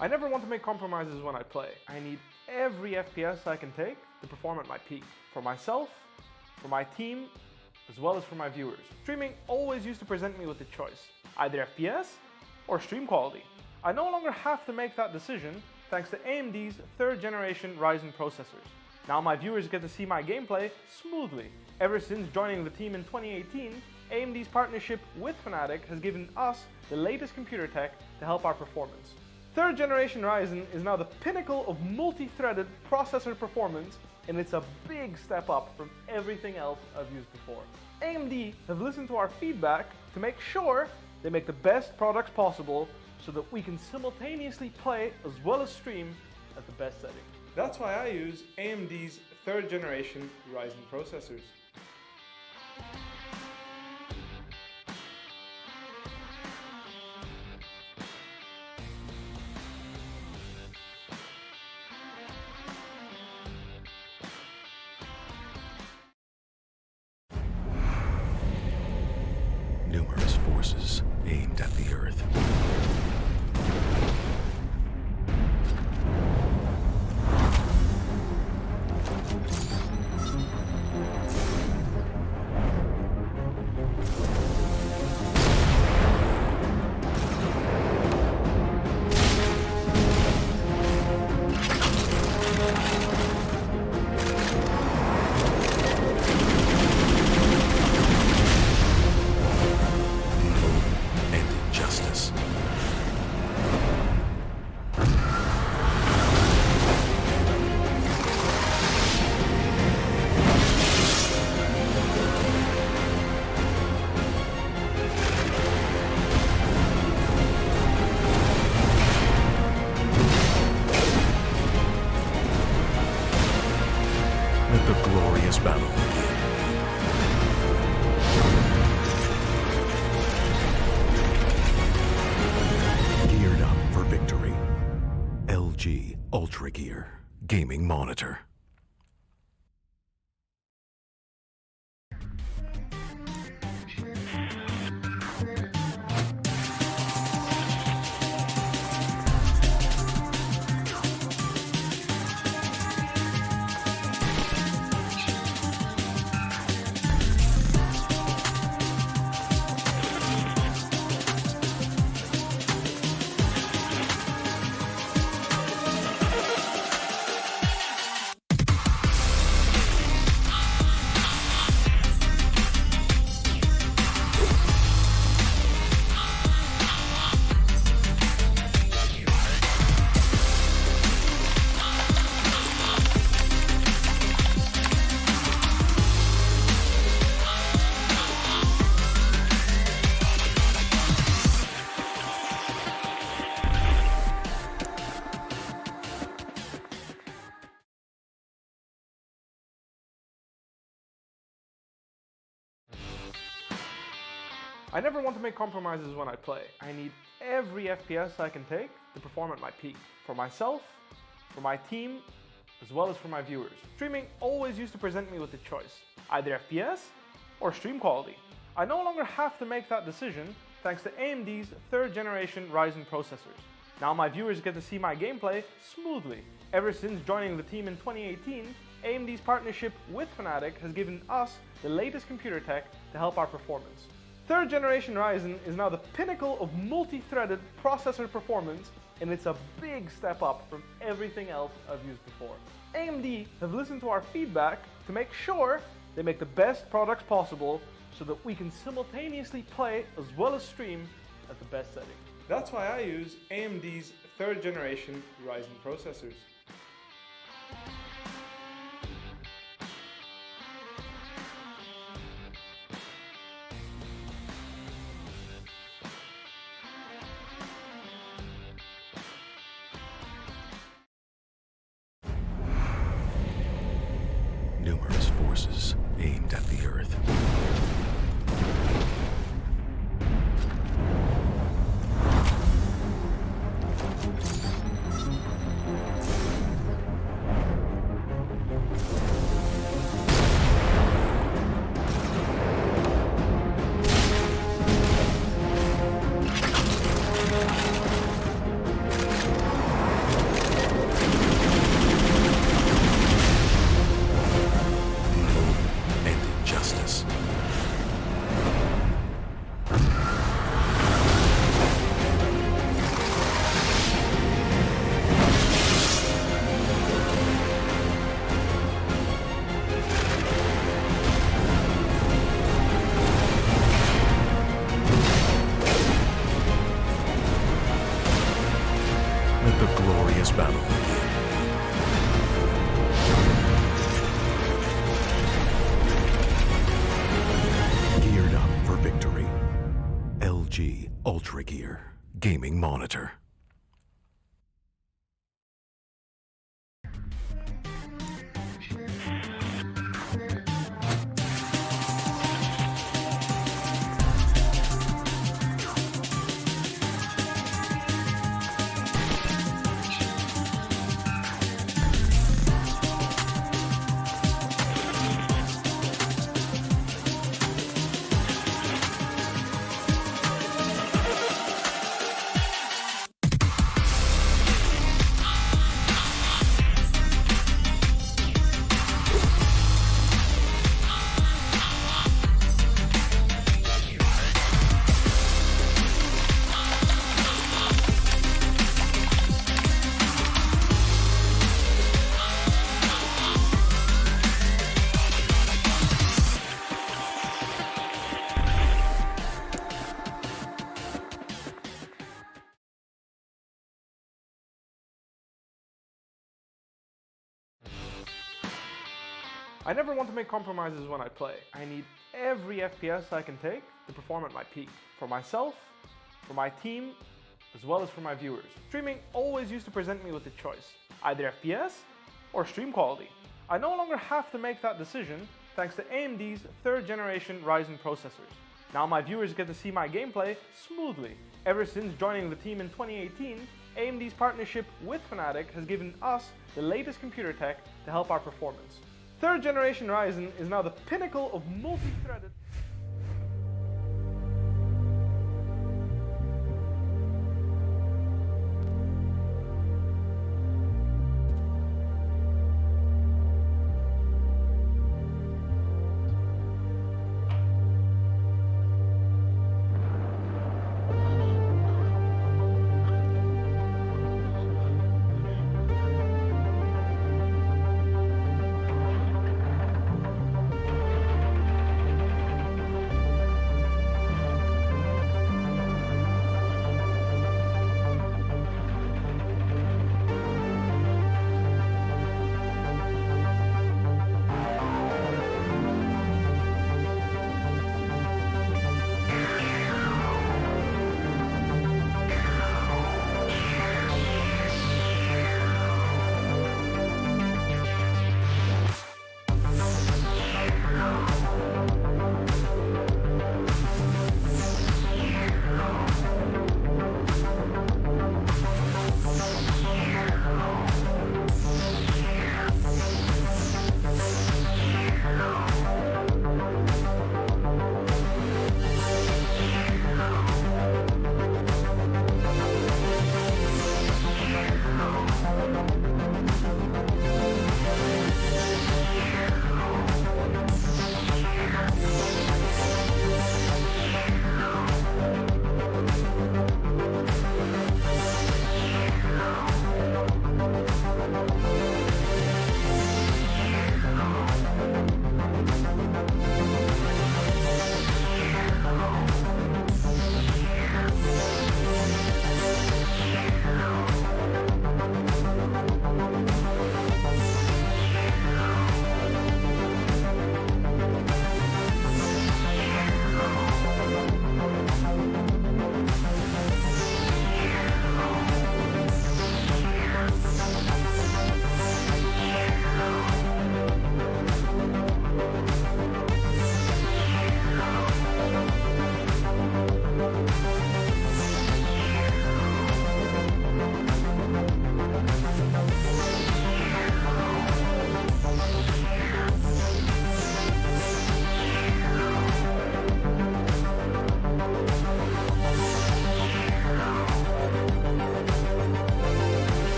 I never want to make compromises when I play. I need every FPS I can take to perform at my peak. For myself, for my team, as well as for my viewers. Streaming always used to present me with a choice, either FPS or stream quality. I no longer have to make that decision thanks to AMD's 3rd generation Ryzen processors. Now my viewers get to see my gameplay smoothly. Ever since joining the team in 2018, AMD's partnership with Fnatic has given us the latest computer tech to help our performance. 3rd generation Ryzen is now the pinnacle of multi-threaded processor performance, and it's a big step up from everything else I've used before. AMD have listened to our feedback to make sure they make the best products possible so that we can simultaneously play as well as stream at the best setting. That's why I use AMD's 3rd generation Ryzen processors. Numerous forces aimed at the Earth. Let the glorious battle begin. Geared up for victory. LG Ultragear Gaming Monitor. I never want to make compromises when I play. I need every FPS I can take to perform at my peak. For myself, for my team, as well as for my viewers. Streaming always used to present me with a choice, either FPS or stream quality. I no longer have to make that decision thanks to AMD's 3rd generation Ryzen processors. Now my viewers get to see my gameplay smoothly. Ever since joining the team in 2018, AMD's partnership with Fnatic has given us the latest computer tech to help our performance. 3rd generation Ryzen is now the pinnacle of multi-threaded processor performance, and it's a big step up from everything else I've used before. AMD have listened to our feedback to make sure they make the best products possible so that we can simultaneously play as well as stream at the best setting. That's why I use AMD's 3rd generation Ryzen processors. Numerous forces aimed at the Earth. Let the glorious battle begin. Geared up for victory. LG Ultragear Gaming Monitor. I never want to make compromises when I play. I need every FPS I can take to perform at my peak. For myself, for my team, as well as for my viewers. Streaming always used to present me with a choice, either FPS or stream quality. I no longer have to make that decision thanks to AMD's 3rd generation Ryzen processors. Now my viewers get to see my gameplay smoothly. Ever since joining the team in 2018, AMD's partnership with Fnatic has given us the latest computer tech to help our performance. 3rd generation Ryzen is now the pinnacle of multi-threaded.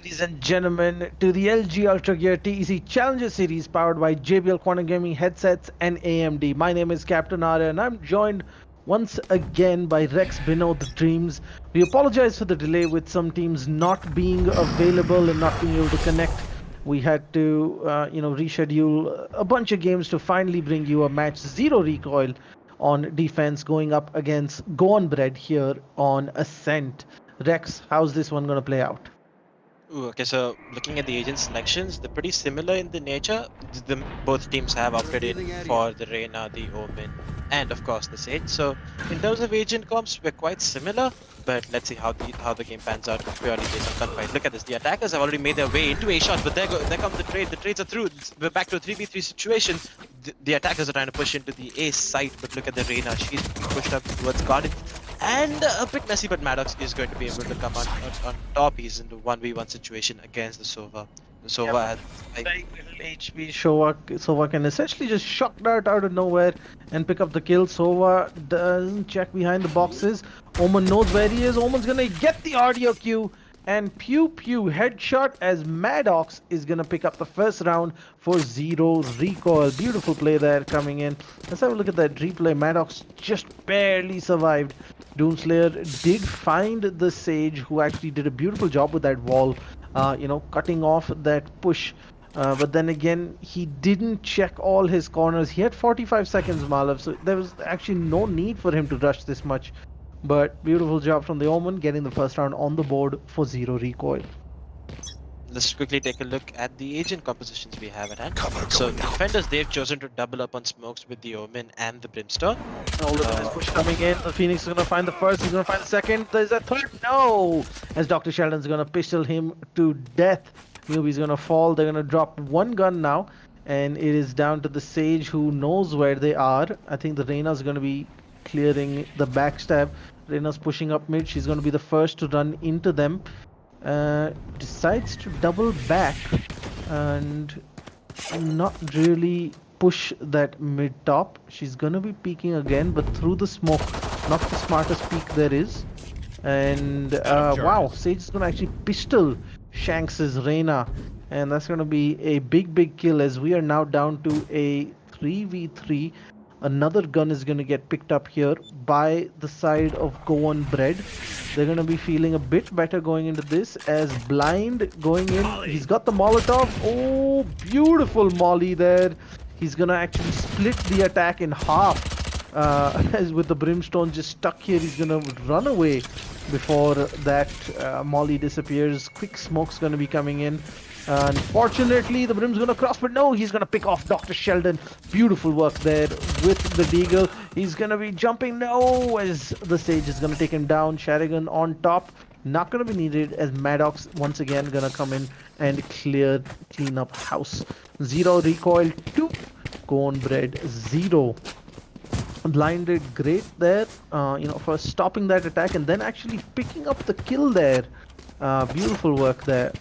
ladies and gentlemen, to the LG Ultragear TEC Challenger Series powered by JBL Quantum Gaming headsets and AMD. My name is Captain Arya and I'm joined once again by Rex Binod Dreams. We apologize for the delay with some teams not being available and not being able to connect. We had to, reschedule a bunch of games to finally bring you a match ZeroRecoil on defense going up against Goan here on Ascent. Rex, how's this one going to play out? Ooh, okay, so looking at the agent selections, they're pretty similar in the nature. Both teams have opted in for the Reyna, the Omen, and of course the Sage. So in terms of agent comps, we're quite similar. But let's see how the game pans out purely based on gunfight. Look at this. The attackers have already made their way into a shot, but there comes the trade. The trades are through. We're back to a 3v3 situation. The attackers are trying to push into the A site, but look at the Reyna. She's pushed up towards Garden. And a bit messy, but Maddox is going to be able to come on top. He's in the 1v1 situation against the Sova. The Sova has very little HP. Sova can essentially just shock dart out of nowhere and pick up the kill. Sova doesn't check behind the boxes. Omen knows where he is. Omen's gonna get the audio cue and pew pew headshot as Maddox is gonna pick up the first round for ZeroRecoil. Beautiful play there coming in. Let's have a look at that replay. Maddox just barely survived. Doomslayer did find the Sage, who actually did a beautiful job with that wall, cutting off that push. But then again, he didn't check all his corners. He had 45 seconds, Malav, so there was actually no need for him to rush this much. But beautiful job from the Omen, getting the first round on the board for ZeroRecoil. Let's quickly take a look at the agent compositions we have at hand. So the defenders, they've chosen to double up on smokes with the Omen and the Brimstone. Oh, look at this push coming in. The Phoenix is going to find the first. He's going to find the second. There's a third. No! As Dr. Sheldon's going to pistol him to death. Newbie's going to fall. They're going to drop one gun now. And it is down to the Sage, who knows where they are. I think the Reyna's going to be clearing the backstab. Reyna's pushing up mid. She's going to be the first to run into them. Decides to double back and not really push that mid top. She's gonna be peeking again, but through the smoke. Not the smartest peek there is. And wow, Sage is gonna actually pistol Shanks's Reyna, and that's gonna be a big kill as we are now down to a 3v3. Another gun is going to get picked up here by the side of Goan. They're going to be feeling a bit better going into this as Blind going in. He's got the Molotov. Oh, beautiful molly there. He's going to actually split the attack in half. As with the Brimstone just stuck here, he's going to run away before that molly disappears. Quick smoke's going to be coming in. Unfortunately, the Brim's going to cross, but no, he's going to pick off Dr. Sheldon. Beautiful work there with the Deagle. He's going to be jumping. No, as the Sage is going to take him down. Sharigan on top. Not going to be needed as Maddox once again going to come in and clean up house. ZeroRecoil 2. Cornbread 0. Blinded great there, for stopping that attack and then actually picking up the kill there. Beautiful work there.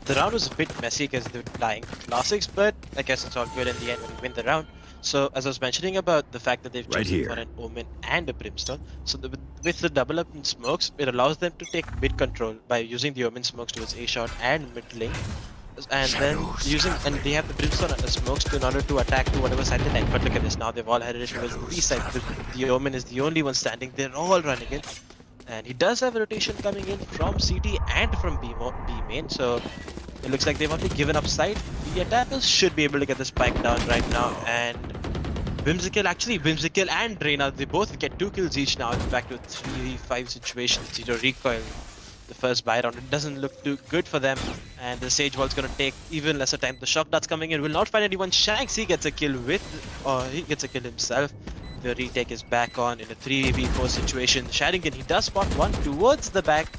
The round was a bit messy because they were dying classics, but I guess it's all good in the end when you win the round. So as I was mentioning about the fact that they've chosen for an Omen and a Brimstone, so with the double up in smokes, it allows them to take mid control by using the Omen smokes towards A shot and mid lane, and then they have the Brimstone and the smokes in order to attack to whatever side they like. But look at this, now they've all headed towards the B side. The Omen is the only one standing. They're all running in. And he does have a rotation coming in from CT and from B main, so it looks like they've only given up side. The attackers should be able to get the spike down right now, and Whimsical and Reyna, they both get 2 kills each now. It's back to a 3v5 situation. ZeroRecoil, the first buy round, it doesn't look too good for them, and the Sage Wall's gonna take even lesser time. The shock dart's coming in, will not find anyone. Shanks, he gets a kill he gets a kill himself. The retake is back on in a 3v4 situation. Sharingan, he does spot one towards the back.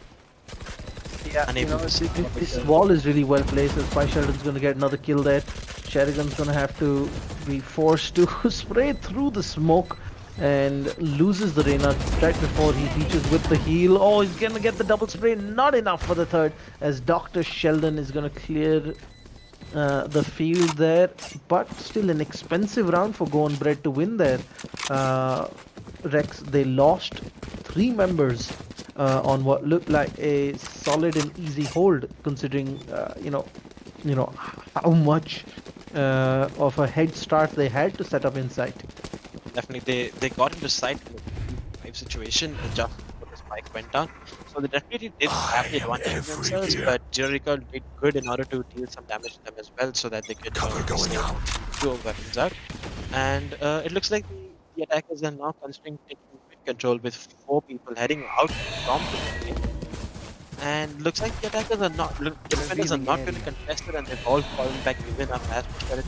Yeah, this wall is really well placed. That's why Sheldon's going to get another kill there. Sharingan's going to have to be forced to spray through the smoke and loses the Reyna right before he reaches with the heal. Oh, he's going to get the double spray. Not enough for the third as Dr. Sheldon is going to clear the field there, but still an expensive round for Goan to win there. Rex, they lost 3 members on what looked like a solid and easy hold, considering how much of a head start they had to set up inside. Definitely, they got into sight in a 5 situation just before the spike went down. So they definitely did have the advantage of themselves, but ZeroRecoil did good in order to deal some damage to them as well, so that they could save 2 weapons out. And it looks like the attackers are now considering taking mid control with 4 people heading out from the mid. And looks like the attackers are not, the defenders are not going to contest it, and they've all fallen back even up as much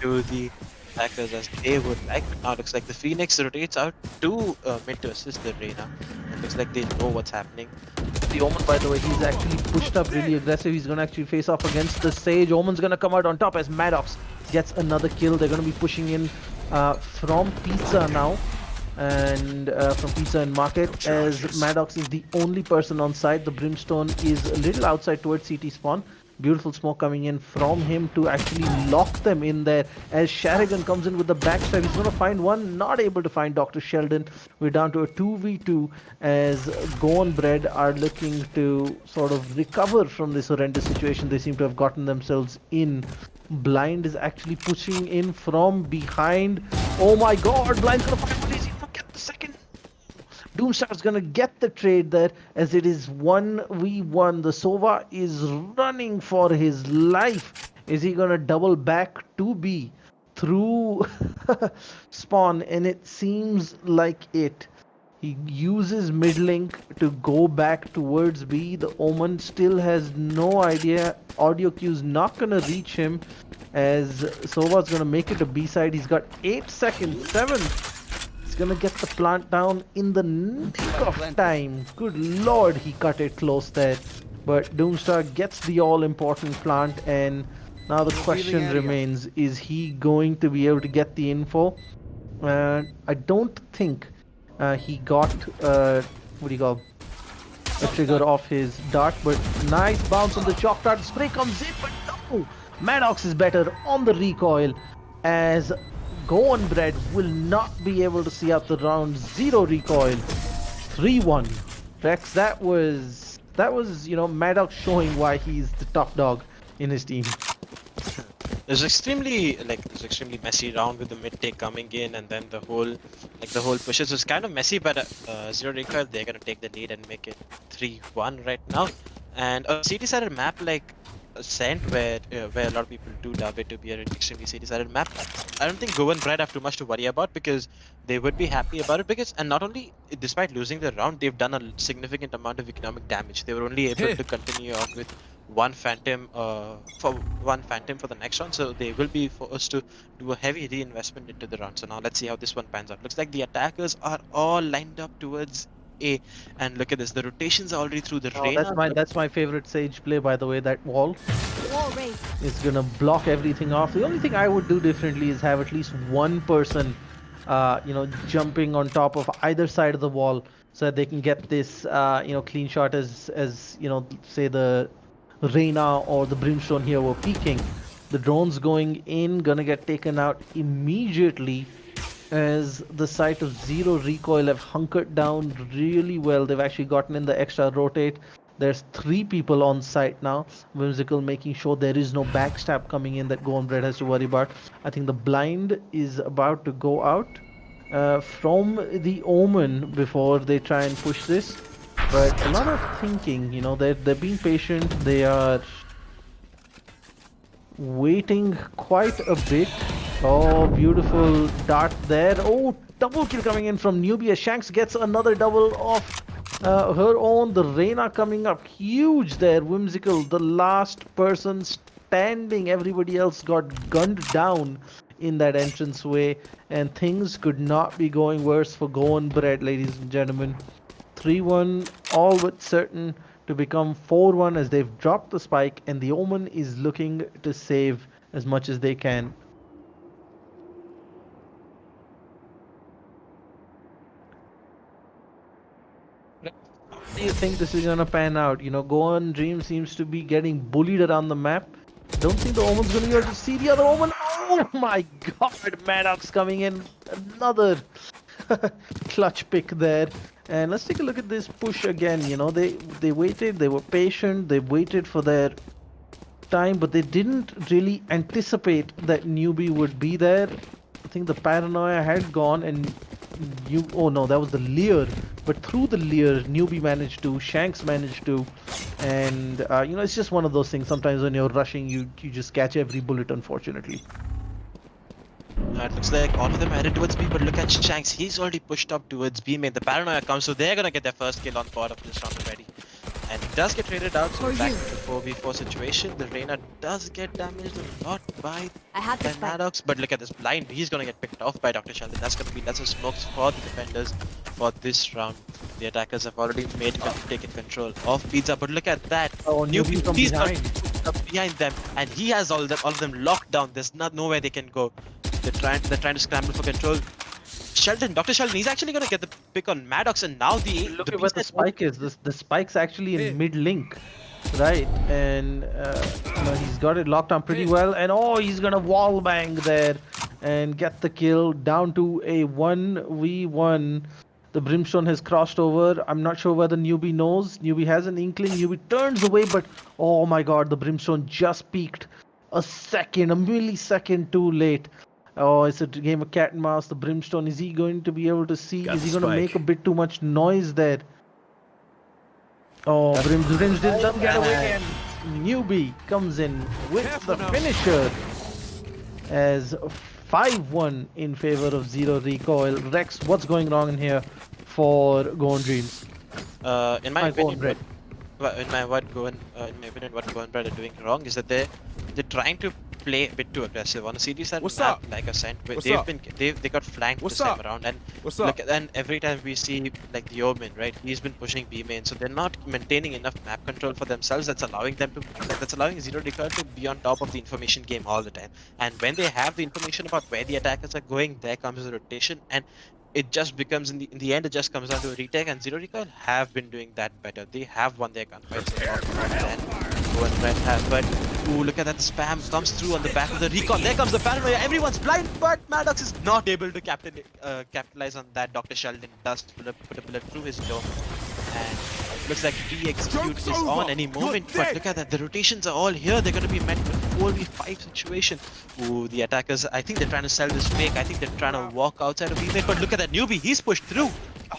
to the attackers as they would like. But now it looks like the Phoenix rotates out to mid to assist the Reyna. It looks like they know what's happening. The Omen, by the way, he's actually pushed up really aggressive. He's going to actually face off against the Sage. Omen's going to come out on top as Maddox gets another kill. They're going to be pushing in from Pizza now. And from Pizza and Market, as Maddox is the only person on site. The Brimstone is a little outside towards CT spawn. Beautiful smoke coming in from him to actually lock them in there, as Sharigan comes in with the backstab. He's going to find one, not able to find Dr. Sheldon. We're down to a 2v2 as Goan Bread are looking to sort of recover from this horrendous situation they seem to have gotten themselves in. Blind is actually pushing in from behind. Oh my god, Blind's going to find what he's going to get the second. Doomstar's gonna get the trade there, as it is 1v1. The Sova is running for his life. Is he gonna double back to B through spawn? And it seems like it. He uses mid link to go back towards B. The Omen still has no idea. Audio cue's not gonna reach him, as Sova's gonna make it to B side. He's got 8 seconds, 7. Gonna get the plant down in the nick of time. Good lord, he cut it close there. But Doomstar gets the all-important plant, and now the question remains, is he going to be able to get the info? I don't think he got what do you call a trigger off his dart, but nice bounce on the chalk dart. Spray comes in, but no! Maddox is better on the recoil, as Goan Bread will not be able to see out the round. ZeroRecoil 3-1. Rex, that was Maddox showing why he's the top dog in his team. There's extremely messy round with the mid take coming in, and then the whole pushes was kind of messy, but ZeroRecoil, they're gonna take the lead and make it 3-1 right now. And a city-sided map like Ascent, where a lot of people do dub it to be an extremely city-sided map, I don't think Goan Bread have too much to worry about, because they would be happy about it, because, and not only despite losing the round, they've done a significant amount of economic damage. They were only able to continue on with one phantom for the next round, so they will be forced to do a heavy reinvestment into the round. So now let's see how this one pans out. Looks like the attackers are all lined up towards A, and look at this, the rotations are already through the Reyna. That's my favorite Sage play, by the way. That wall is gonna block everything off. The only thing I would do differently is have at least one person jumping on top of either side of the wall, so that they can get this clean shot as say the Reyna or the Brimstone here were peeking. The drones going in, gonna get taken out immediately, as the site of ZeroRecoil have hunkered down really well. They've actually gotten in the extra rotate. There's 3 people on site now. Whimsical making sure there is no backstab coming in that Goan Bread has to worry about. I think the blind is about to go out from the Omen before they try and push this. But a lot of thinking, they're being patient. They are waiting quite a bit. Oh, beautiful dart there. Oh, double kill coming in from Nubia. Shanks gets another double off her own. The Reyna coming up huge there. Whimsical, the last person standing. Everybody else got gunned down in that entranceway, and things could not be going worse for Goan Bread, ladies and gentlemen. 3-1, all but certain to become 4-1, as they've dropped the spike, and the Omen is looking to save as much as they can. How do you think this is gonna pan out? Goan Dream seems to be getting bullied around the map. Don't think the Omen's gonna be able to see the other Omen. Oh my god, Maddox coming in. Another clutch pick there. And let's take a look at this push again. You know, they waited, they were patient, they waited for their time, but they didn't really anticipate that newbie would be there. I think the paranoia had gone, and oh no, that was the leer. But through the leer, newbie managed to, Shanks managed to, and you know, it's just one of those things. Sometimes when you're rushing, you just catch every bullet, unfortunately. It looks like all of them headed towards B, but look at Shanks. He's already pushed up towards B main. The paranoia comes, so they're gonna get their first kill on board of this round already. And he does get traded out, so back to the 4v4 situation. The Reyna does get damaged a lot by Maddox, but look at this blind. He's gonna get picked off by Dr. Sheldon. That's gonna be lots of smokes for the defenders for this round. The attackers have already taken control of Pizza, but look at that. Oh, newbie from behind them, and he has all of them locked down. There's nowhere they can go. They're trying to scramble for control. Sheldon, Dr. Sheldon, he's actually gonna get the pick on Maddox, and now look at where the spike is. The spike's actually in mid link, right? And you know, he's got it locked on pretty well. And oh, he's gonna wall bang there and get the kill, down to a 1v1. The Brimstone has crossed over. I'm not sure whether newbie knows. Newbie has an inkling. Newbie turns away, but oh my god, the Brimstone just peaked a millisecond too late. Oh, it's a game of cat and mouse. The Brimstone, is he going to be able to see? Is he going to make a bit too much noise there? Oh, Brims doesn't get away, and newbie comes in with the finisher as 5-1 in favor of ZeroRecoil. Rex, what's going wrong in here for Goan Dreams? In my opinion, what Goan Brad are doing wrong is that they're trying to play a bit too aggressive on a series that like Ascent. They got flanked this time around, and and every time we see like the Omen, right? He's been pushing B main, so they're not maintaining enough map control for themselves. That's allowing ZeroRecoil to be on top of the information game all the time. And when they have the information about where the attackers are going, there comes the rotation, and it just becomes in the end it just comes down to a retake. And ZeroRecoil have been doing that better. They have won their gunfights a lot more than Goan Brad have, but ooh, look at that, the spam comes through on the back of the recon. There comes the paranoia, everyone's blind, but Maddox is not able to capitalize on that. Dr. Sheldon does put a bullet through his dome, and looks like re-execute is on any moment. But look at that, the rotations are all here. They're going to be met with 4v5 situation. Ooh, the attackers, I think they're trying to sell this fake. I think they're trying to walk outside of B-main, but look at that newbie, he's pushed through.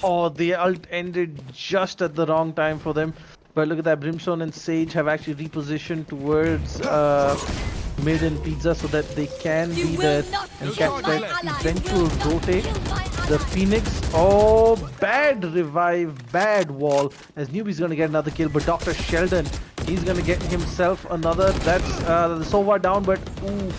Oh, the ult ended just at the wrong time for them. But look at that, Brimstone and Sage have actually repositioned towards mid and Pizza so that they can be there and catch that eventual rotate. The Phoenix, oh, bad revive, bad wall, as newbie's gonna get another kill, but Dr. Sheldon, he's gonna get himself another. That's the Sova down, but ooh,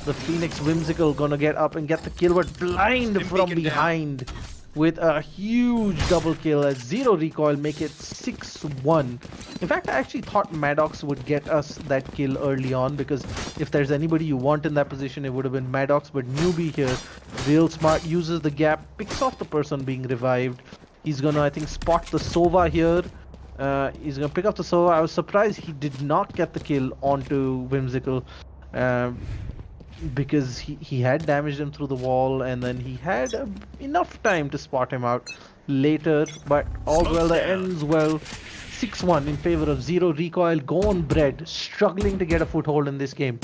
the Phoenix Whimsical gonna get up and get the kill, but blind from behind with a huge double kill as ZeroRecoil make it 6-1. In fact, I actually thought Maddox would get us that kill early on, because if there's anybody you want in that position, it would have been Maddox. But newbie here, real smart, uses the gap, picks off the person being revived. He's gonna, I think, spot the Sova here. He's gonna pick up the Sova. I was surprised he did not get the kill onto Whimsical. Because he had damaged him through the wall, and then he had enough time to spot him out later. But all well that ends well. 6-1 in favor of ZeroRecoil. Goan Bread struggling to get a foothold in this game.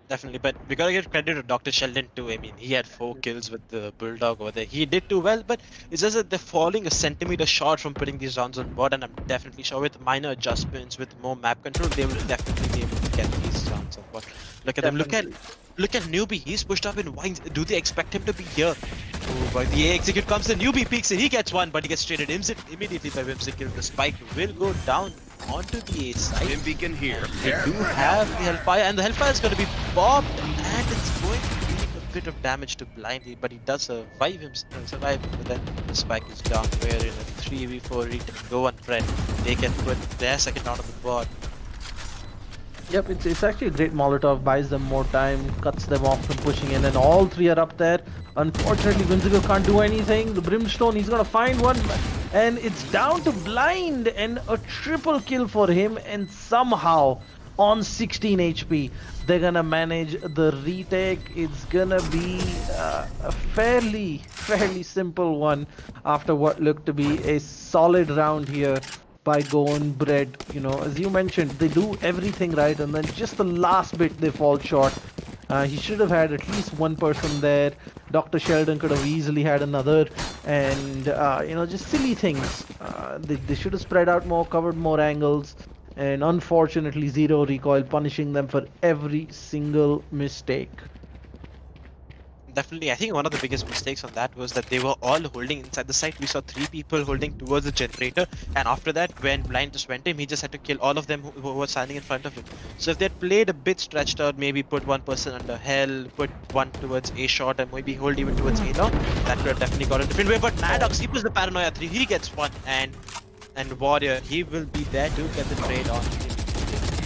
Definitely, but we gotta give credit to Dr. Sheldon too. I mean, he had 4 kills with the Bulldog over there. He did too well, but it's just that they're falling a centimeter short from putting these rounds on board, and I'm definitely sure with minor adjustments, with more map control, they will definitely be able to get these rounds on board. Look at them, look at newbie, he's pushed up in wines. Do they expect him to be here? Oh, but the execute comes, the newbie peeks and he gets one, but he gets traded immediately by Whimsical. The spike will go down onto the A side. Beacon here. They do have the Hellfire, and the Hellfire is going to be bombed, and it's going to be a bit of damage to Blindy, but he does survive but then the spike is down. We're in a 3v4 retake. Goan Bread, they can put their second round on the board. Yep, it's actually a great Molotov, buys them more time, cuts them off from pushing in, and all 3 are up there. Unfortunately, Whimsical can't do anything. The Brimstone, he's gonna find one, and it's down to Blind, and a triple kill for him, and somehow on 16 HP. They're gonna manage the retake. It's gonna be a fairly simple one after what looked to be a solid round here by Goan Bread. You know, as you mentioned, they do everything right, and then just the last bit they fall short. He should have had at least one person there. Dr. Sheldon could have easily had another, and you know, just silly things. They should have spread out more, covered more angles, and unfortunately ZeroRecoil punishing them for every single mistake. Definitely, I think one of the biggest mistakes on that was that they were all holding inside the site. We saw 3 people holding towards the generator, and after that, when Blind just went in, he just had to kill all of them who were standing in front of him. So if they'd played a bit stretched out, maybe put one person under hell, put one towards A shot, and maybe hold even towards A long, that could have definitely gone a different way. But Maddox, he was the Paranoia 3, he gets one, and Warrior, he will be there to get the trade on.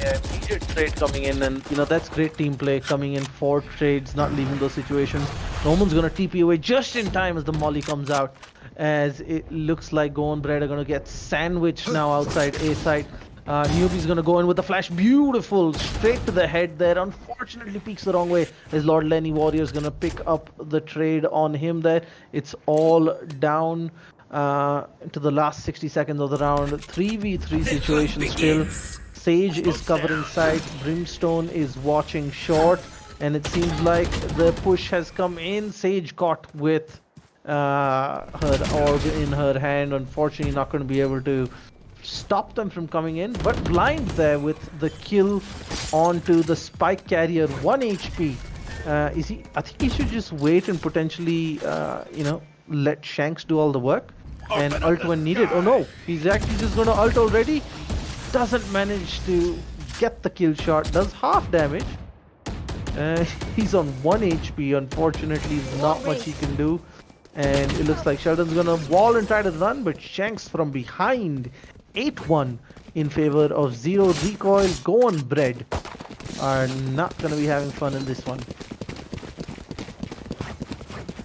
Yeah, immediate trade coming in, and you know, that's great team play, coming in for trades, not leaving those situations. Roman's gonna TP away just in time as the molly comes out, as it looks like Goan Bread are gonna get sandwiched now outside A side. Newbie's gonna go in with the flash, beautiful, straight to the head there. Unfortunately peeks the wrong way as Lord Lenny Warrior's gonna pick up the trade on him there. It's all down to the last 60 seconds of the round. 3v3 situation still. Sage is covering side, Brimstone is watching short, and it seems like the push has come in. Sage caught with her orb in her hand, unfortunately not going to be able to stop them from coming in, but Blind there with the kill onto the spike carrier, 1 HP. Is he? I think he should just wait and potentially, you know, let Shanks do all the work and ult when needed. Oh no, he's actually just going to ult already. Doesn't manage to get the kill shot, does half damage. He's on 1 HP, unfortunately not much he can do. And it looks like Sheldon's gonna wall and try to run, but Shanks from behind. 8-1 in favor of ZeroRecoil. Goan Bread are not gonna be having fun in this one.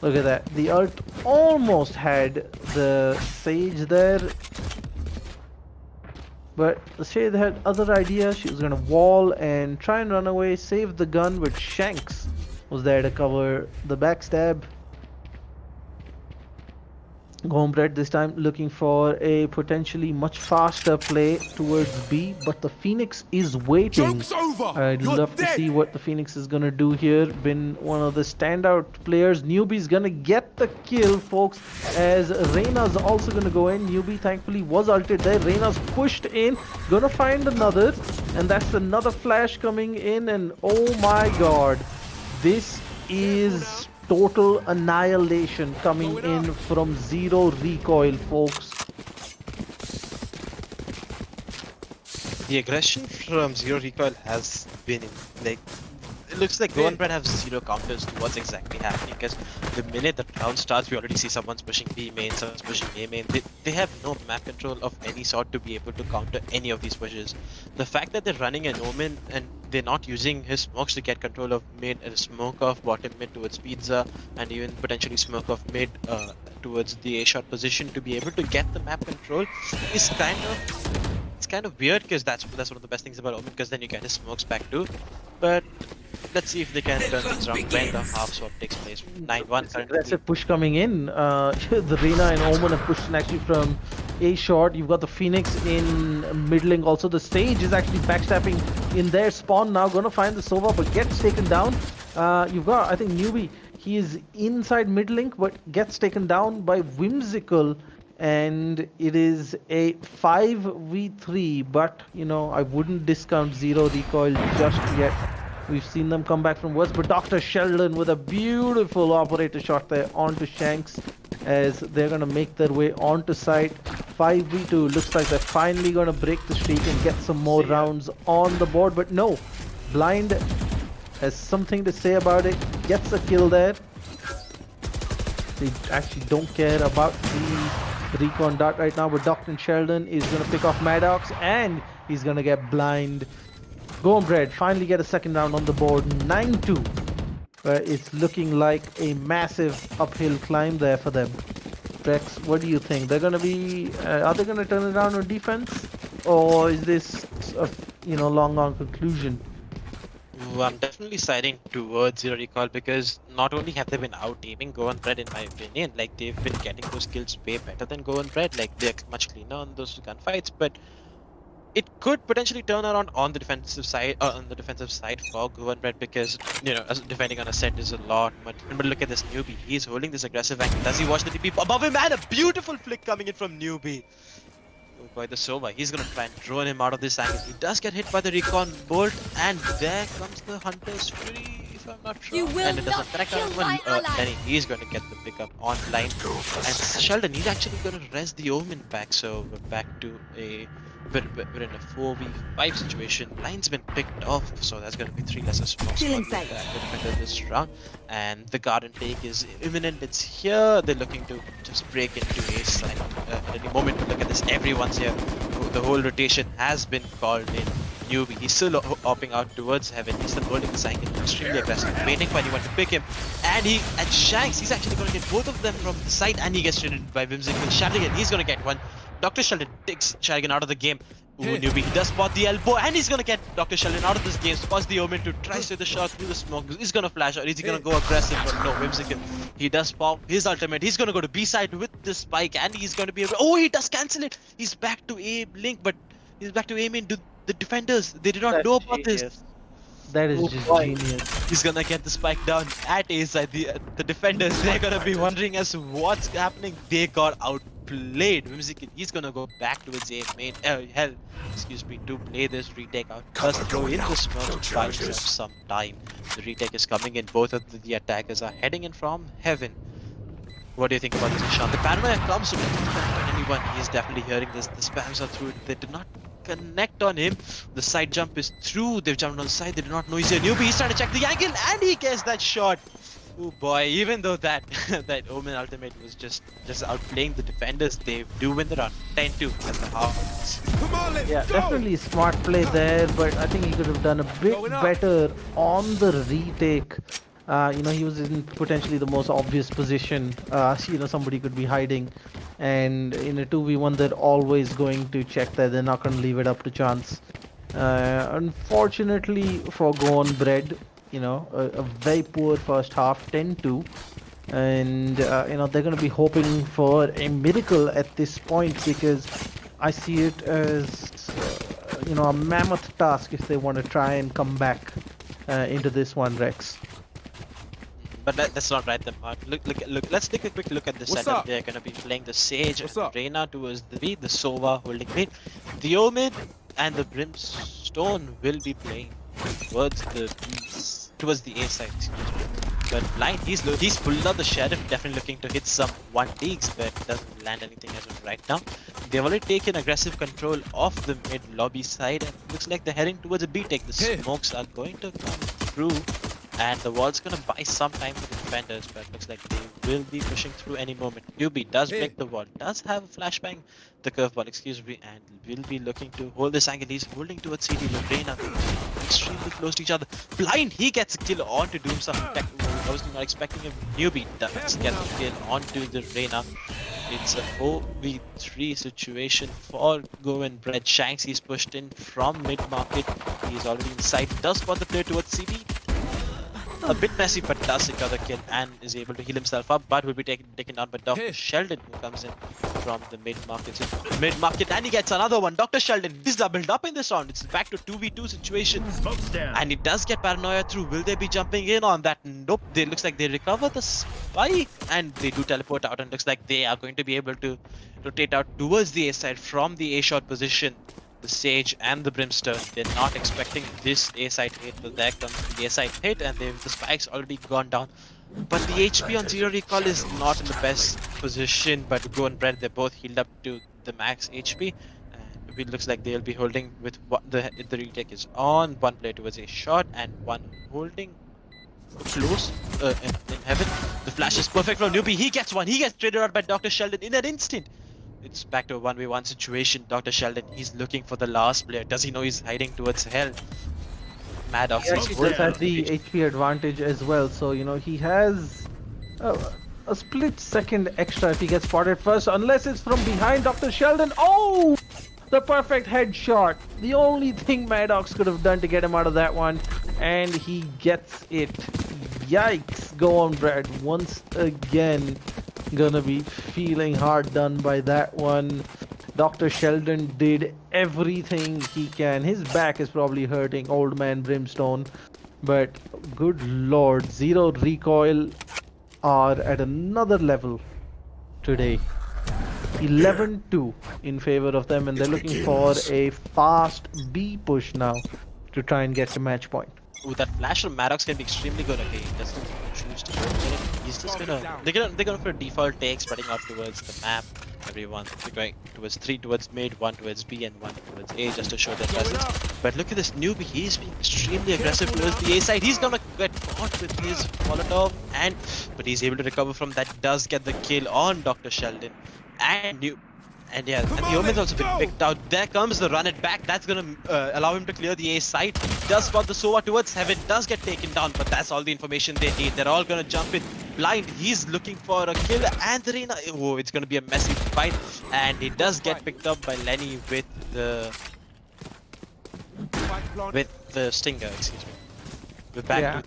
Look at that, the ult almost had the Sage there, but the Shade had other ideas. She was gonna wall and try and run away, save the gun, but Shanks was there to cover the backstab. Goan Bread this time looking for a potentially much faster play towards B, but the Phoenix is waiting. I'd love to see what the Phoenix is gonna do here. Been one of the standout players. Newbie's gonna get the kill, folks, as Reyna's also gonna go in. Newbie thankfully was ulted there. Reyna's pushed in, gonna find another, and that's another flash coming in, and oh my god, this is total annihilation coming in from ZeroRecoil, folks. The aggression from ZeroRecoil has been like, it looks like Goan Bread have zero counters to what's exactly happening, because the minute the round starts we already see someone's pushing B main, someone's pushing A main. They have no map control of any sort to be able to counter any of these pushes. The fact that they're running an Omen and they're not using his smokes to get control of mid, and smoke off bottom mid towards Pizza, and even potentially smoke off mid towards the A shot position to be able to get the map control is kind of weird, because that's one of the best things about Omen, because then you get his smokes back too. But let's see if they can turn things around when the half swap takes place. 9-1 currently. That's a push coming in. The Reyna and Omen are pushing actually from A short. You've got the Phoenix in middling. Also the Sage is actually backstabbing in their spawn now. Gonna find the Sova, but gets taken down. You've got, I think, Newbie. He is inside mid link, but gets taken down by Whimsical. And it is a 5v3, but you know, I wouldn't discount ZeroRecoil just yet. We've seen them come back from worse, but Dr. Sheldon with a beautiful operator shot there onto Shanks as they're going to make their way onto site. 5v2, looks like they're finally going to break the streak and get some more rounds on the board, but no, Blind has something to say about it, gets a kill there. They actually don't care about the recon dart right now, but Dr. Sheldon is going to pick off Maddox and he's going to get Blind. Goan Bread finally get a second round on the board, 9-2. It's looking like a massive uphill climb there for them. Rex, what do you think? They're going to be, are they going to turn it around on defense? Or is this long on conclusion. Ooh, I'm definitely siding towards ZeroRecoil because not only have they been out aiming Goan Bread in my opinion, like they've been getting those kills way better than Goan Bread, like they're much cleaner on those gunfights, but it could potentially turn around on the defensive side for Goan Bread because defending on a set is a lot. But look at this newbie. He's holding this aggressive angle. Does he watch the TP above him? And a beautiful flick coming in from newbie. Oh boy, the Sova. He's gonna try and drone him out of this angle. He does get hit by the recon bolt, and there comes the Hunter's Fury, if I'm not wrong. You will And it doesn't not connect kill on my ally. Lenny. He's gonna get the pickup on line. And Sheldon, he's actually gonna res the Omen back. So we're back to we're in a 4v5 situation. Line's been picked off, so that's going to be 3 lesser smokes Still for inside. the defender this round. And the garden take is imminent. It's here. They're looking to just break into a side at any moment. Look at this. Everyone's here. The whole rotation has been called in. Newbie, he's still hopping out towards heaven. He's still holding the angle, extremely aggressive, waiting for anyone to pick him. And Shanks, he's actually going to get both of them from the side, and he gets traded by Whimsical. Shadigan, he's going to get one. Dr. Sheldon takes Shadigan out of the game. Ooh, Newbie, he does spot the elbow, and he's going to get Dr. Sheldon out of this game. Spots the Omen to try to the shot through the smoke. He's going to flash, or is he going to go aggressive? But no, Whimsical, he does pop his ultimate. He's going to go to B side with the spike, and he's going to be able. Oh, he does cancel it. He's back to A Link, but he's back to aim into the defenders. They did not That's know about genius. this. That is Oh just boy. genius. He's gonna get the spike down at A side. The defenders, they're gonna be wondering as to what's happening. They got outplayed. Whimsical, he's gonna go back to his main to play this retake out. First throw in the smoke, buys him some time. The retake is coming in. Both of the attackers are heading in from heaven. What do you think about this, Ishan? The paranoia comes to anyone. He's definitely hearing this. The spams are through. They did not connect on him. The side jump is through. They've jumped on the side. They did not know he's a newbie. He's trying to check the angle, and he gets that shot. Oh boy! Even though that that Omen ultimate was just outplaying the defenders, they do win the round 10-2 at the half. Yeah, definitely smart play there, but I think he could have done a bit better on the retake. He was in potentially the most obvious position. Somebody could be hiding, and in a 2v1, they're always going to check that. They're not going to leave it up to chance. Unfortunately for Goan Bread, a very poor first half, 10-2, and they're going to be hoping for a miracle at this point because I see it as a mammoth task if they want to try and come back into this one, Rex. But that's not right, Look. Let's take a quick look at the setup. They're gonna be playing the Sage and the Reyna towards the B, the Sova holding mid. The Omen and the Brimstone will be playing towards the A side. But Blind, he's pulled out the Sheriff, definitely looking to hit some 1-digs, but doesn't land anything as of right now. They've already taken aggressive control of the mid lobby side, and looks like they're heading towards a B take. The smokes are going to come through. And the wall's gonna buy some time for the defenders, but looks like they will be pushing through any moment. Newbie does break the wall, does have a flashbang, the curveball, and will be looking to hold this angle. He's holding towards CD. Lorena extremely close to each other. Blind, he gets a kill onto Doomstar. I was not expecting him. Newbie does get the kill onto the Reyna. It's a 4v3 situation for Goan Bread. Shanks, he's pushed in from mid-market. He's already inside. Does spot the player towards CD. A bit messy, but does secure the kill and is able to heal himself up, but will be taken down by Dr. Sheldon, who comes in from the mid-market, and he gets another one. Dr. Sheldon is doubled up in this round. It's back to 2v2 situation, and he does get paranoia through. Will they be jumping in on that? Nope. They looks like they recover the spike, and they do teleport out, and looks like they are going to be able to rotate out towards the A side from the A shot position. The Sage and the Brimstone, they're not expecting this A side hit, but there comes the A side hit, and the spike's already gone down. But the HP on ZeroRecoil is not in the best position, but Goan Bread, they're both healed up to the max HP, and it looks like they'll be holding with the retake is on. One player towards a shot and one holding close in heaven. The flash is perfect from Newbie. He gets one. He gets traded out by Dr. Sheldon in an instant. It's back to a 1v1 situation. Dr. Sheldon, he's looking for the last player. Does he know he's hiding towards hell? Maddox He actually does have the HP advantage as well, so he has a split second extra if he gets spotted first, unless it's from behind Dr. Sheldon. Oh! The perfect headshot. The only thing Maddox could have done to get him out of that one. And he gets it. Yikes. Go on, Brad. Once again, gonna be feeling hard done by that one. Dr. Sheldon did everything he can. His back is probably hurting, old man Brimstone. But good lord, Zero Recoil are at another level today. 11-2 in favor of them, and they're looking for a fast B push now to try and get to match point. Ooh, that flash from Maddox can be extremely good. Okay, he doesn't choose to go for it. He's just gonna they're going for a default take, spreading out towards the map. Everyone they're going towards 3 towards mid, 1 towards B, and 1 towards A, just to show their presence. But look at this newbie. He's being extremely aggressive towards the A side. He's gonna get caught with his Molotov, but he's able to recover from that. Does get the kill on Dr. Sheldon, and the Omen's also been picked out. There comes the run it back. That's gonna allow him to clear the A side. Does spot the Sova towards Heaven. Does get taken down, but that's all the information they need. They're all gonna jump in. Blind, he's looking for a kill, and the Reina. Oh, it's gonna be a messy fight, and he does get picked up by Lenny with the Stinger. Excuse me. With back Yeah,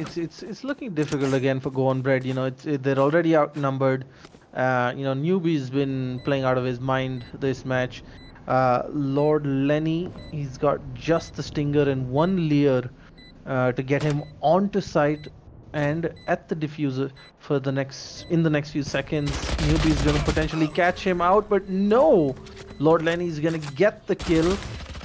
to it's looking difficult again for Goan Bread. You know, they're already outnumbered. Newbie's been playing out of his mind this match. Lord Lenny, he's got just the Stinger and 1 Leer to get him onto site and at the diffuser for the next few seconds. Newbie's gonna potentially catch him out, but no! Lord Lenny's gonna get the kill.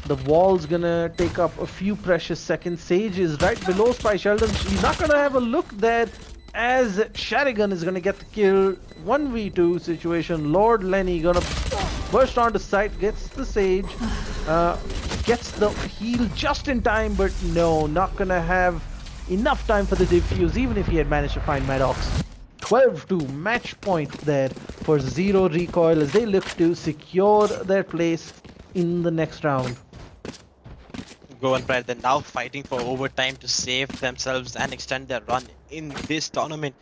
The wall's gonna take up a few precious seconds. Sage is right below Spy Sheldon. He's not gonna have a look there, as Sharigan is gonna get the kill. 1v2 situation. Lord Lenny gonna burst onto site, gets the Sage, gets the heal just in time, but no, not gonna have enough time for the defuse, even if he had managed to find Maddox. 12-2 match point there for Zero Recoil as they look to secure their place in the next round. Goan Brad, they're now fighting for overtime to save themselves and extend their run in this tournament.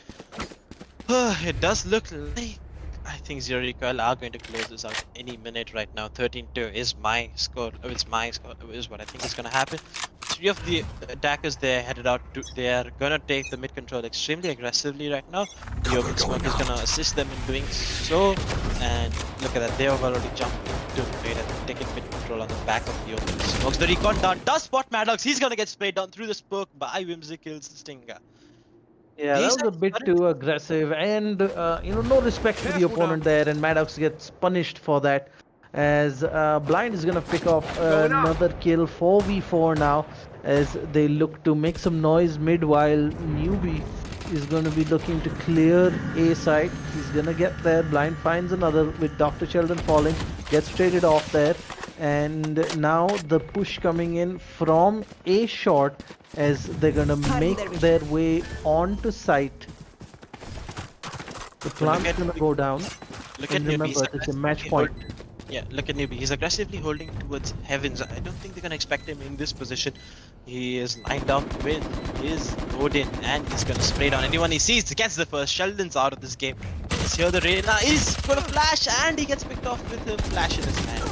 It does look like I think ZeroRecoil are going to close this out any minute right now. 13-2 is my score. It's my score. Is what I think is going to happen. 3 of the attackers they're headed out to. They are going to take the mid control extremely aggressively right now. The open smoke is going to assist them in doing so. And look at that. They have already jumped to the mid and taken mid control on the back of the open smokes. The recon down does spot Maddox. He's going to get sprayed down through the smoke by Whimsical's Stinger. Yeah, that was a bit too aggressive, and no respect for the opponent there, and Maddox gets punished for that, as Blind is gonna pick off another kill. 4v4 now, as they look to make some noise mid, while Newbie is gonna be looking to clear A side. He's gonna get there. Blind finds another with Dr. Sheldon falling, gets traded off there, and now the push coming in from A short, as they're gonna make their way onto site. The plant's gonna go down. Look at remember, Newbie. it's a match point. Yeah, look at Newbie. He's aggressively holding towards Heavens. I don't think they're gonna expect him in this position. He is lined up with his Odin, and he's gonna spray down anyone he sees. Gets the first. Sheldon's out of this game. He's here. The Reina is gonna flash, and he gets picked off with a flash in his hand.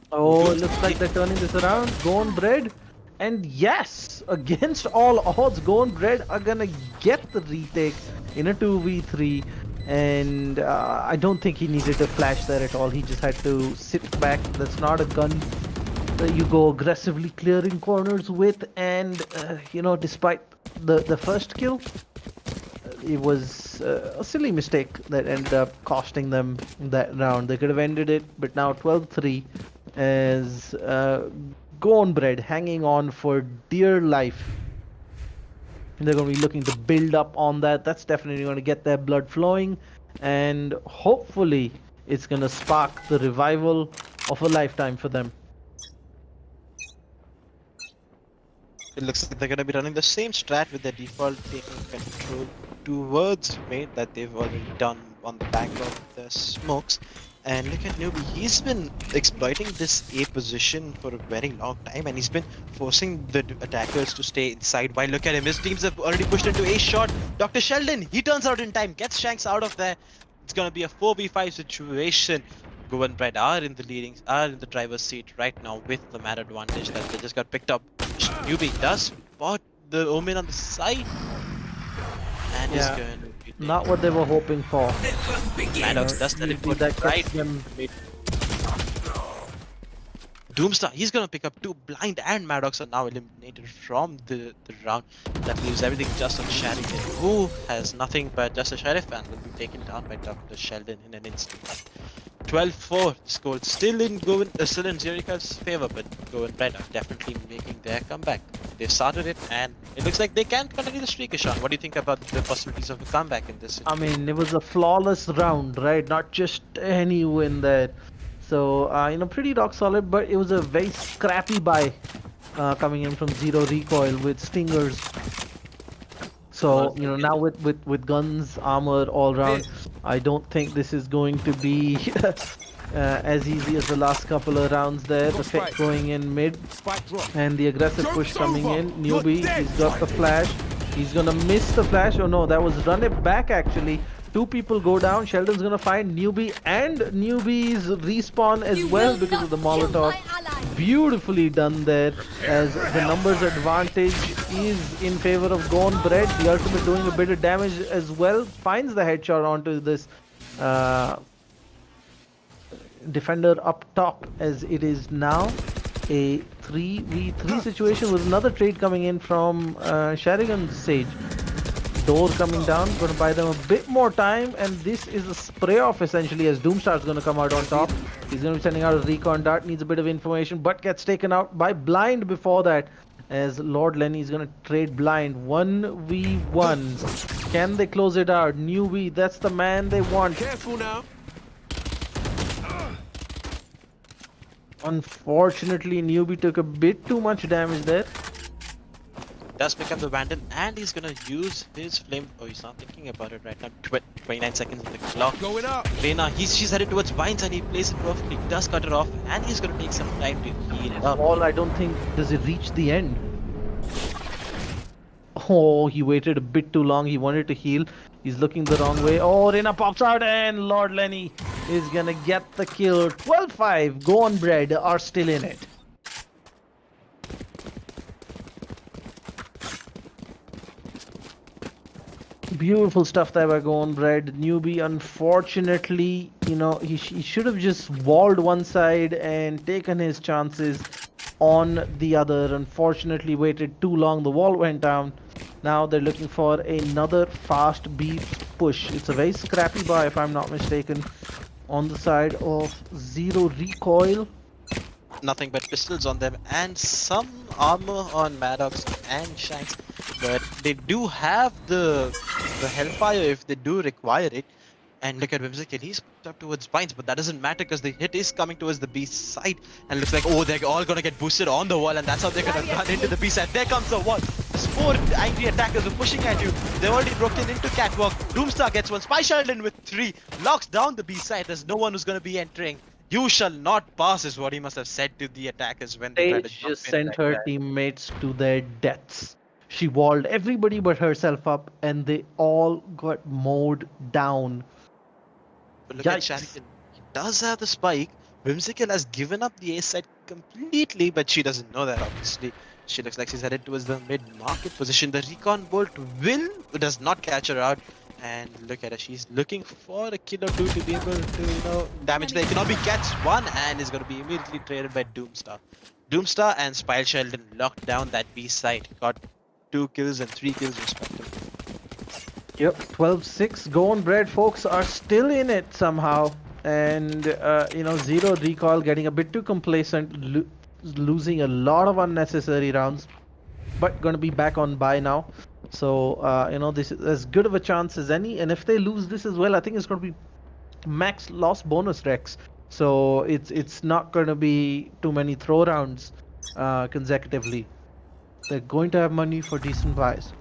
Oh, it looks like they're turning this around. Goan Bread. And yes, against all odds, Goan Bread are gonna get the retake in a 2v3. And I don't think he needed to flash there at all. He just had to sit back. That's not a gun that you go aggressively clearing corners with. And, despite the first kill, it was a silly mistake that ended up costing them that round. They could have ended it, but now 12-3 as Goan Bread hanging on for dear life. They're going to be looking to build up on that. That's definitely going to get their blood flowing, and hopefully it's going to spark the revival of a lifetime for them. It looks like they're going to be running the same strat with their default taking control towards mid that they've already done on the back of the smokes. And look at Newbie, he's been exploiting this A position for a very long time, and he's been forcing the attackers to stay inside. While look at him, his teams have already pushed into A shot. Dr. Sheldon, he turns out in time, gets Shanks out of there. It's gonna be a 4v5 situation. Goan Bread are in the driver's seat right now with the man advantage that they just got picked up. Newbie does spot the Omen on the side and is Yeah. going to be Not what they were hoping for. Maddox does Usually teleport that right gets them. Doomstar, he's gonna pick up two. Blind and Maddox are now eliminated from the round. That leaves everything just on Sheridan, who has nothing but just a Sheriff and will be taken down by Dr. Sheldon in an instant. 12-4 score, still in ZeroRecoil's favor, but Goan Red are definitely making their comeback. They've started it, and it looks like they can continue the streak, Ishan. What do you think about the possibilities of a comeback in this? I mean, it was a flawless round, right? Not just any win there. So, pretty rock solid, but it was a very scrappy buy coming in from ZeroRecoil with stingers. So, now with guns, armor all around, I don't think this is going to be as easy as the last couple of rounds there. The Fit going in mid and the aggressive push coming in. Newbie, he's got the flash. He's gonna miss the flash. Oh no, that was run it back actually. Two people go down. Sheldon's gonna find Newbie and Newbie's respawn as well because of the Molotov. Beautifully done there, as the numbers advantage is in favor of Goan Bread. The ultimate doing a bit of damage as well. Finds the headshot onto this defender up top, as it is now a 3v3 situation with another trade coming in from Sheridan's Sage. Door coming down, going to buy them a bit more time, and this is a spray off essentially, as Doomstar's going to come out on top. He's going to be sending out a recon dart, needs a bit of information, but gets taken out by Blind before that, as Lord Lenny is going to trade Blind 1v1. Can they close it out? Newbie, that's the man they want. Careful now. Unfortunately, Newbie took a bit too much damage there. Does pick up the Vandal, and he's gonna use his flame. Oh, he's not thinking about it right now. 29 seconds on the clock. Going up. Lena, she's headed towards Vines, and he plays it perfectly. Does cut it off, and he's gonna take some time to heal it up. All I don't think, does it reach the end? Oh, he waited a bit too long. He wanted to heal. He's looking the wrong way. Oh, Reyna pops out, and Lord Lenny is gonna get the kill. 12-5. Goan Bread are still in it. Beautiful stuff there by Goan Bread. Newbie, unfortunately, he should have just walled one side and taken his chances on the other. Unfortunately, waited too long. The wall went down. Now they're looking for another fast beat push. It's a very scrappy buy, if I'm not mistaken, on the side of ZeroRecoil. Nothing but pistols on them and some armor on Maddox and Shanks, but they do have the Hellfire if they do require it. And look at Whimsical, he's up towards Vines, but that doesn't matter because the hit is coming towards the B side, and looks like, oh, they're all gonna get boosted on the wall, and that's how they're gonna run into the B side. There comes the wall. There's 4 angry attackers are pushing at you. They've already broken into Catwalk. Doomstar gets one. Spy Sheldon with 3 locks down the B side. There's no one who's gonna be entering. You shall not pass is what he must have said to the attackers when they tried to jump just in sent like her that. teammates to their deaths. She walled everybody but herself up, and they all got mowed down. But look Yikes. at Sharikan. He does have the spike. Whimsical has given up the A side completely, but she doesn't know that obviously. She looks like she's headed towards the mid-market position. The recon bolt does not catch her out. And look at her, she's looking for a kill or two to be able to, damage the economy. Gets one and is going to be immediately traded by Doomstar. Doomstar and Spile Sheldon locked down that B side. Got 2 kills and 3 kills respectively. Yep, 12-6. Goan Bread folks are still in it somehow. And, ZeroRecoil getting a bit too complacent, losing a lot of unnecessary rounds. But going to be back on bye now. So, this is as good of a chance as any. And if they lose this as well, I think it's going to be max loss bonus Rex. So, it's not going to be too many throw rounds consecutively. They're going to have money for decent buys.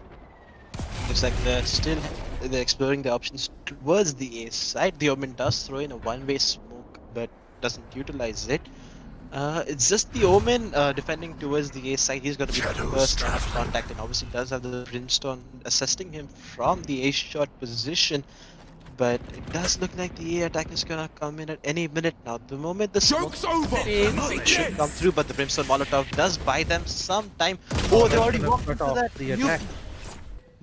Looks like they're exploring the options towards the A side. The Omen does throw in a one-way smoke, but doesn't utilize it. It's just the Omen defending towards the A side. He's going to be the first line of contact, and obviously does have the Brimstone assisting him from the A shot position. but it does look like the A attack is gonna come in at any minute now. The moment the smoke fades, it should come through, but the Brimstone Molotov does buy them some time. Oh, they already walked into that. The attack.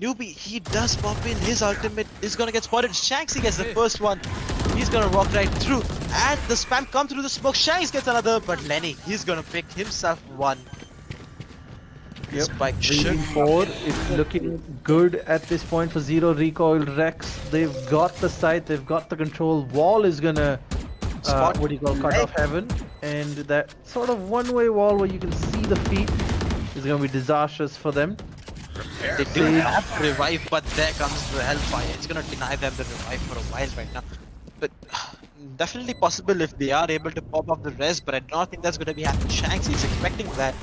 Newbie, he does pop in. His ultimate is gonna get spotted. Shanksy gets the first one. He's gonna walk right through. And the spam come through the smoke. Shanks gets another, but Lenny, he's gonna pick himself one. Yep. Spike 3-4 is looking good at this point for ZeroRecoil. Rex, they've got the sight, they've got the control. Wall is gonna, Spot cut off heaven. And that sort of one-way wall where you can see the feet is gonna be disastrous for them. They do have to revive, but there comes the Hellfire. It's gonna deny them the revive for a while right now. But definitely possible if they are able to pop off the res, but I don't think that's gonna be happening. Shanks is expecting that.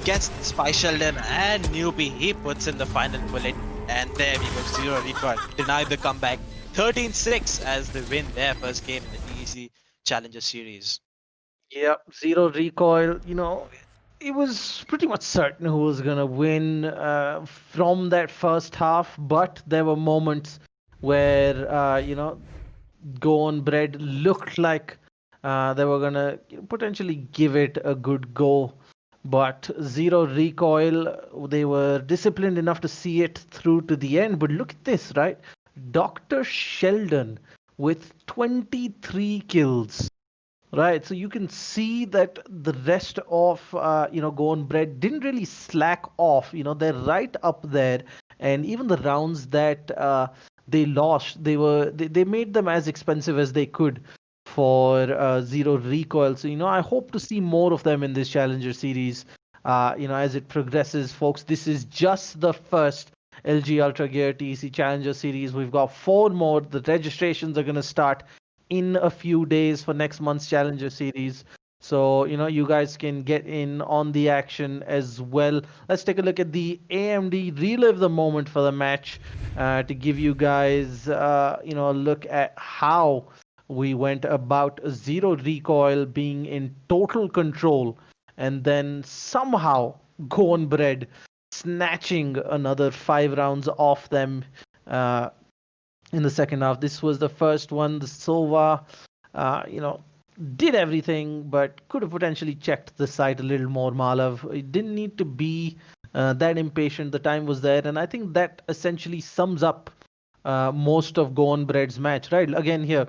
Gets the Spy Sheldon and Newbie, he puts in the final bullet, and there we go, ZeroRecoil deny the comeback. 13-6 as they win their first game in the TEC Challenger Series. Yep, ZeroRecoil, it was pretty much certain who was gonna win from that first half, but there were moments where, Goan Bread looked like they were gonna potentially give it a good go. But ZeroRecoil, they were disciplined enough to see it through to the end. But look at this, right? Dr. Sheldon with 23 kills. Right, so you can see that the rest of Goan Bread didn't really slack off. They're right up there, and even the rounds that they lost, they made them as expensive as they could for ZeroRecoil. So I hope to see more of them in this Challenger series. As it progresses, folks. This is just the first LG Ultragear TEC Challenger series. We've got 4 more. The registrations are going to start in a few days for next month's Challenger series. So, you guys can get in on the action as well. Let's take a look at the AMD relive the moment for the match to give you guys, a look at how we went about ZeroRecoil being in total control and then somehow Goan Bread snatching another 5 rounds off them in the second half. This was the first one. The Sova, did everything, but could have potentially checked the site a little more, Malav. It didn't need to be that impatient. The time was there, and I think that essentially sums up most of Goan Bread's match, right? Again, here,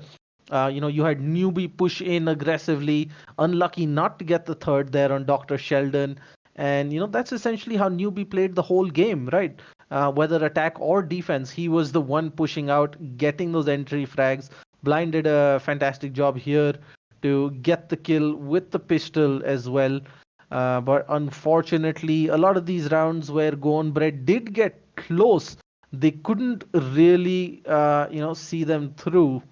you had Newbie push in aggressively, unlucky not to get the third there on Dr. Sheldon. And, that's essentially how Newbie played the whole game, right? Whether attack or defense, he was the one pushing out, getting those entry frags. Blind did a fantastic job here to get the kill with the pistol as well. But unfortunately, a lot of these rounds where Goan Bread did get close, they couldn't really, see them through.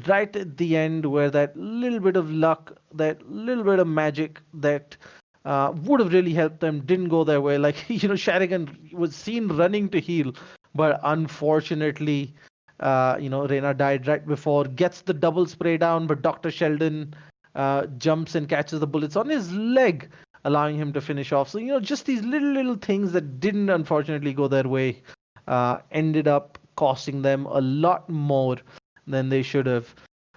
Right at the end, where that little bit of luck, that little bit of magic that would have really helped them didn't go their way. Like, Sharigan was seen running to heal, but unfortunately, Reina died right before, gets the double spray down, but Dr. Sheldon jumps and catches the bullets on his leg, allowing him to finish off. So, just these little things that didn't unfortunately go their way ended up costing them a lot more than they should have.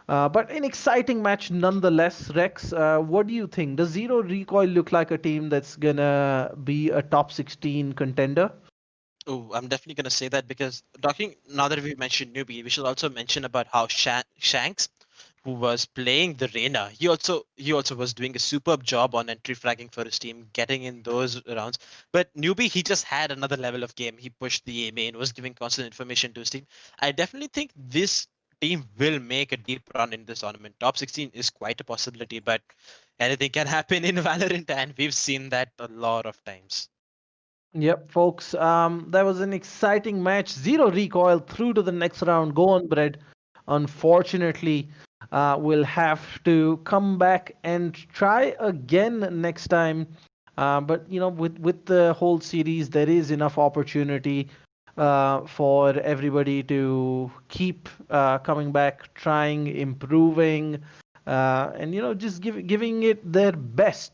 But an exciting match nonetheless. Rex, what do you think? Does ZeroRecoil look like a team that's gonna be a top 16 contender? Oh, I'm definitely gonna say that because now that we mentioned Newbie, we should also mention about how Shanks, who was playing the Reina, he also was doing a superb job on entry fragging for his team, getting in those rounds. But Newbie, he just had another level of game. He pushed the A main, was giving constant information to his team. I definitely think this team will make a deep run in this tournament. Top 16 is quite a possibility, but anything can happen in Valorant, and we've seen that a lot of times. Yep, folks. That was an exciting match. ZeroRecoil through to the next round. Goan Bread, unfortunately, will have to come back and try again next time. But with the whole series, there is enough opportunity for everybody to keep coming back, trying, improving, and just giving it their best.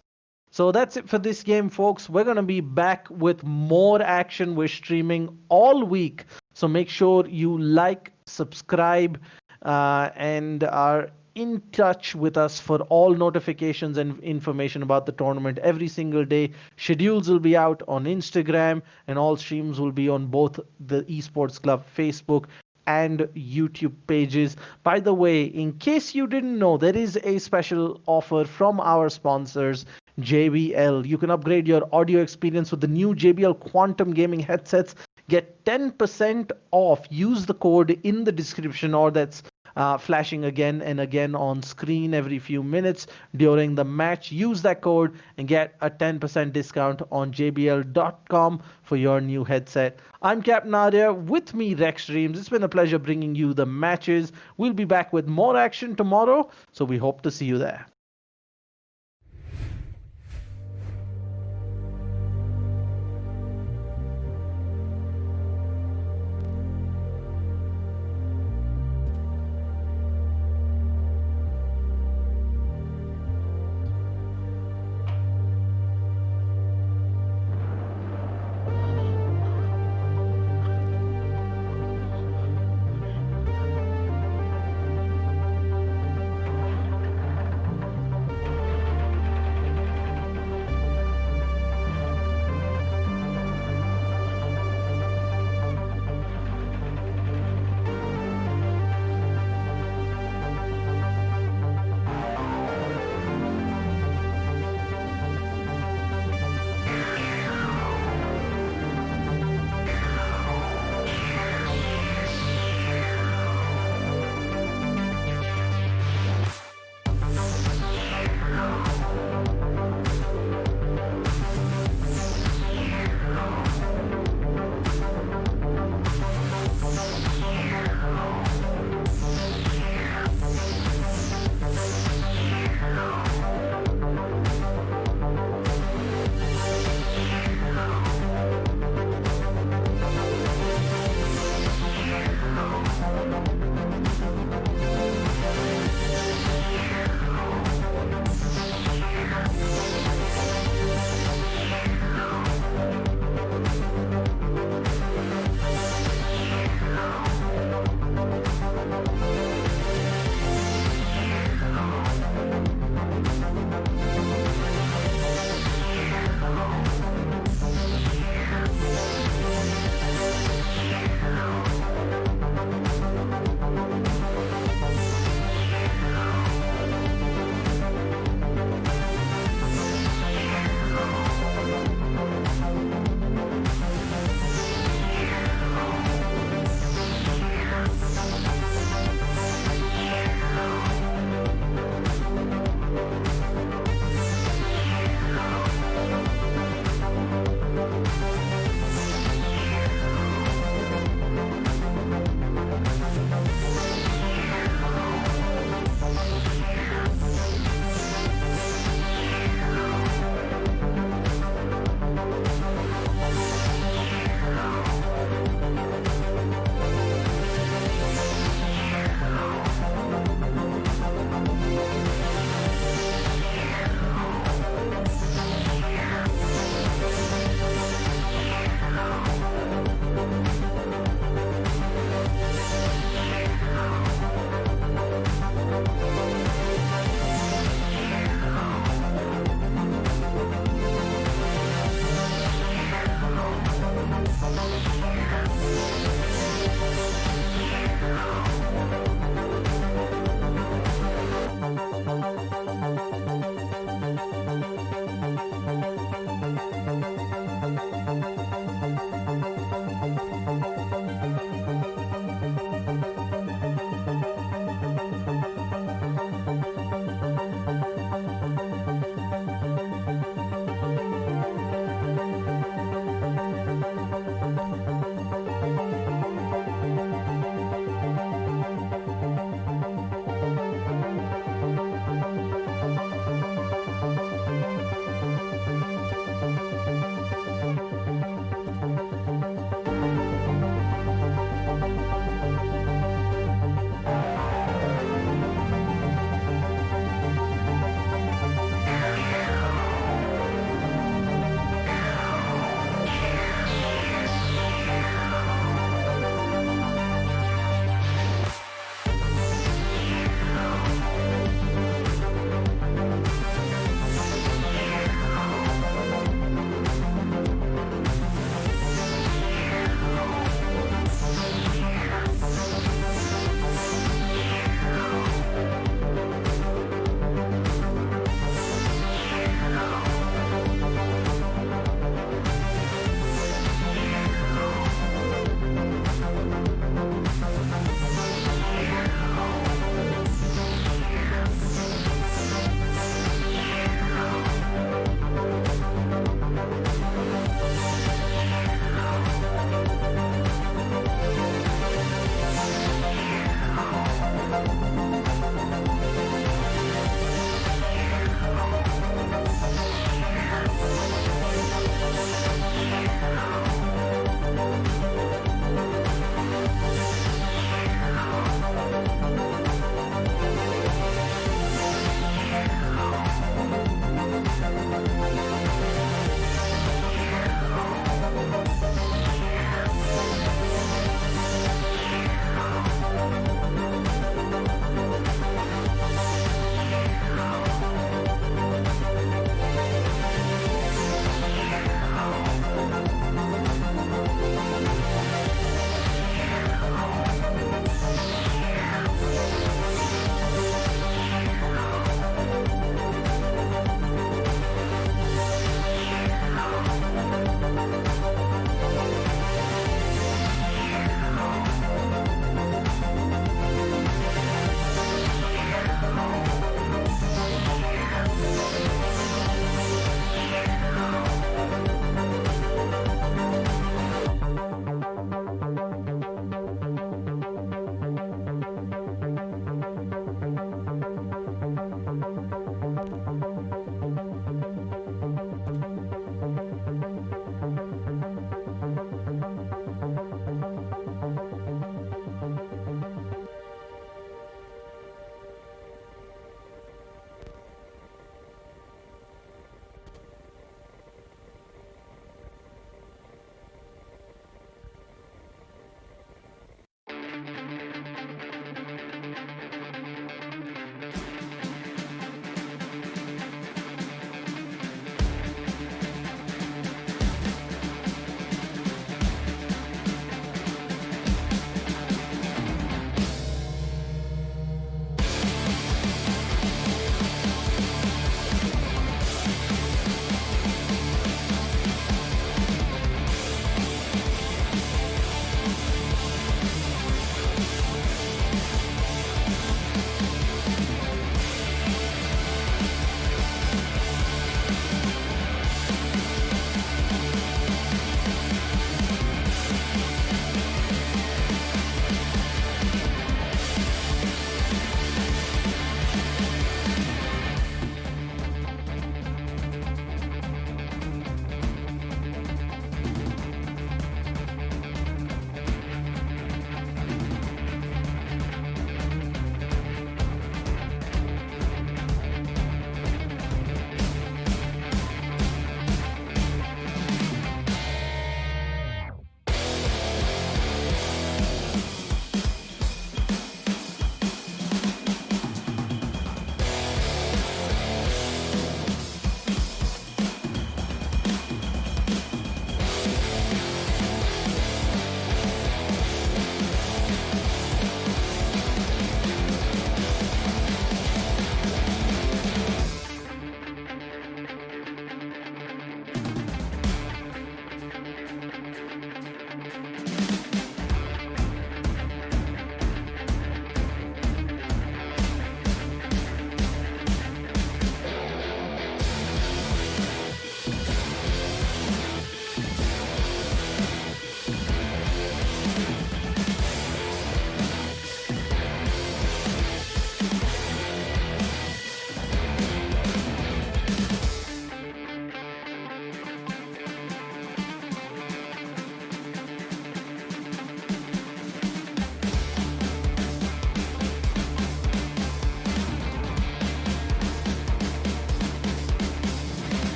So that's it for this game, folks. We're going to be back with more action. We're streaming all week So make sure you like, subscribe, and are in touch with us for all notifications and information about the tournament every single day. Schedules will be out on Instagram, and all streams will be on both the Esports Club Facebook and YouTube pages. By the way, in case you didn't know, there is a special offer from our sponsors, JBL. You can upgrade your audio experience with the new JBL Quantum Gaming headsets. Get 10% off. Use the code in the description, or that's flashing again and again on screen every few minutes during the match. Use that code and get a 10% discount on jbl.com for your new headset. I'm Cap Nadia. With me, Rex Streams. It's been a pleasure bringing you the matches. We'll be back with more action tomorrow, so we hope to see you there.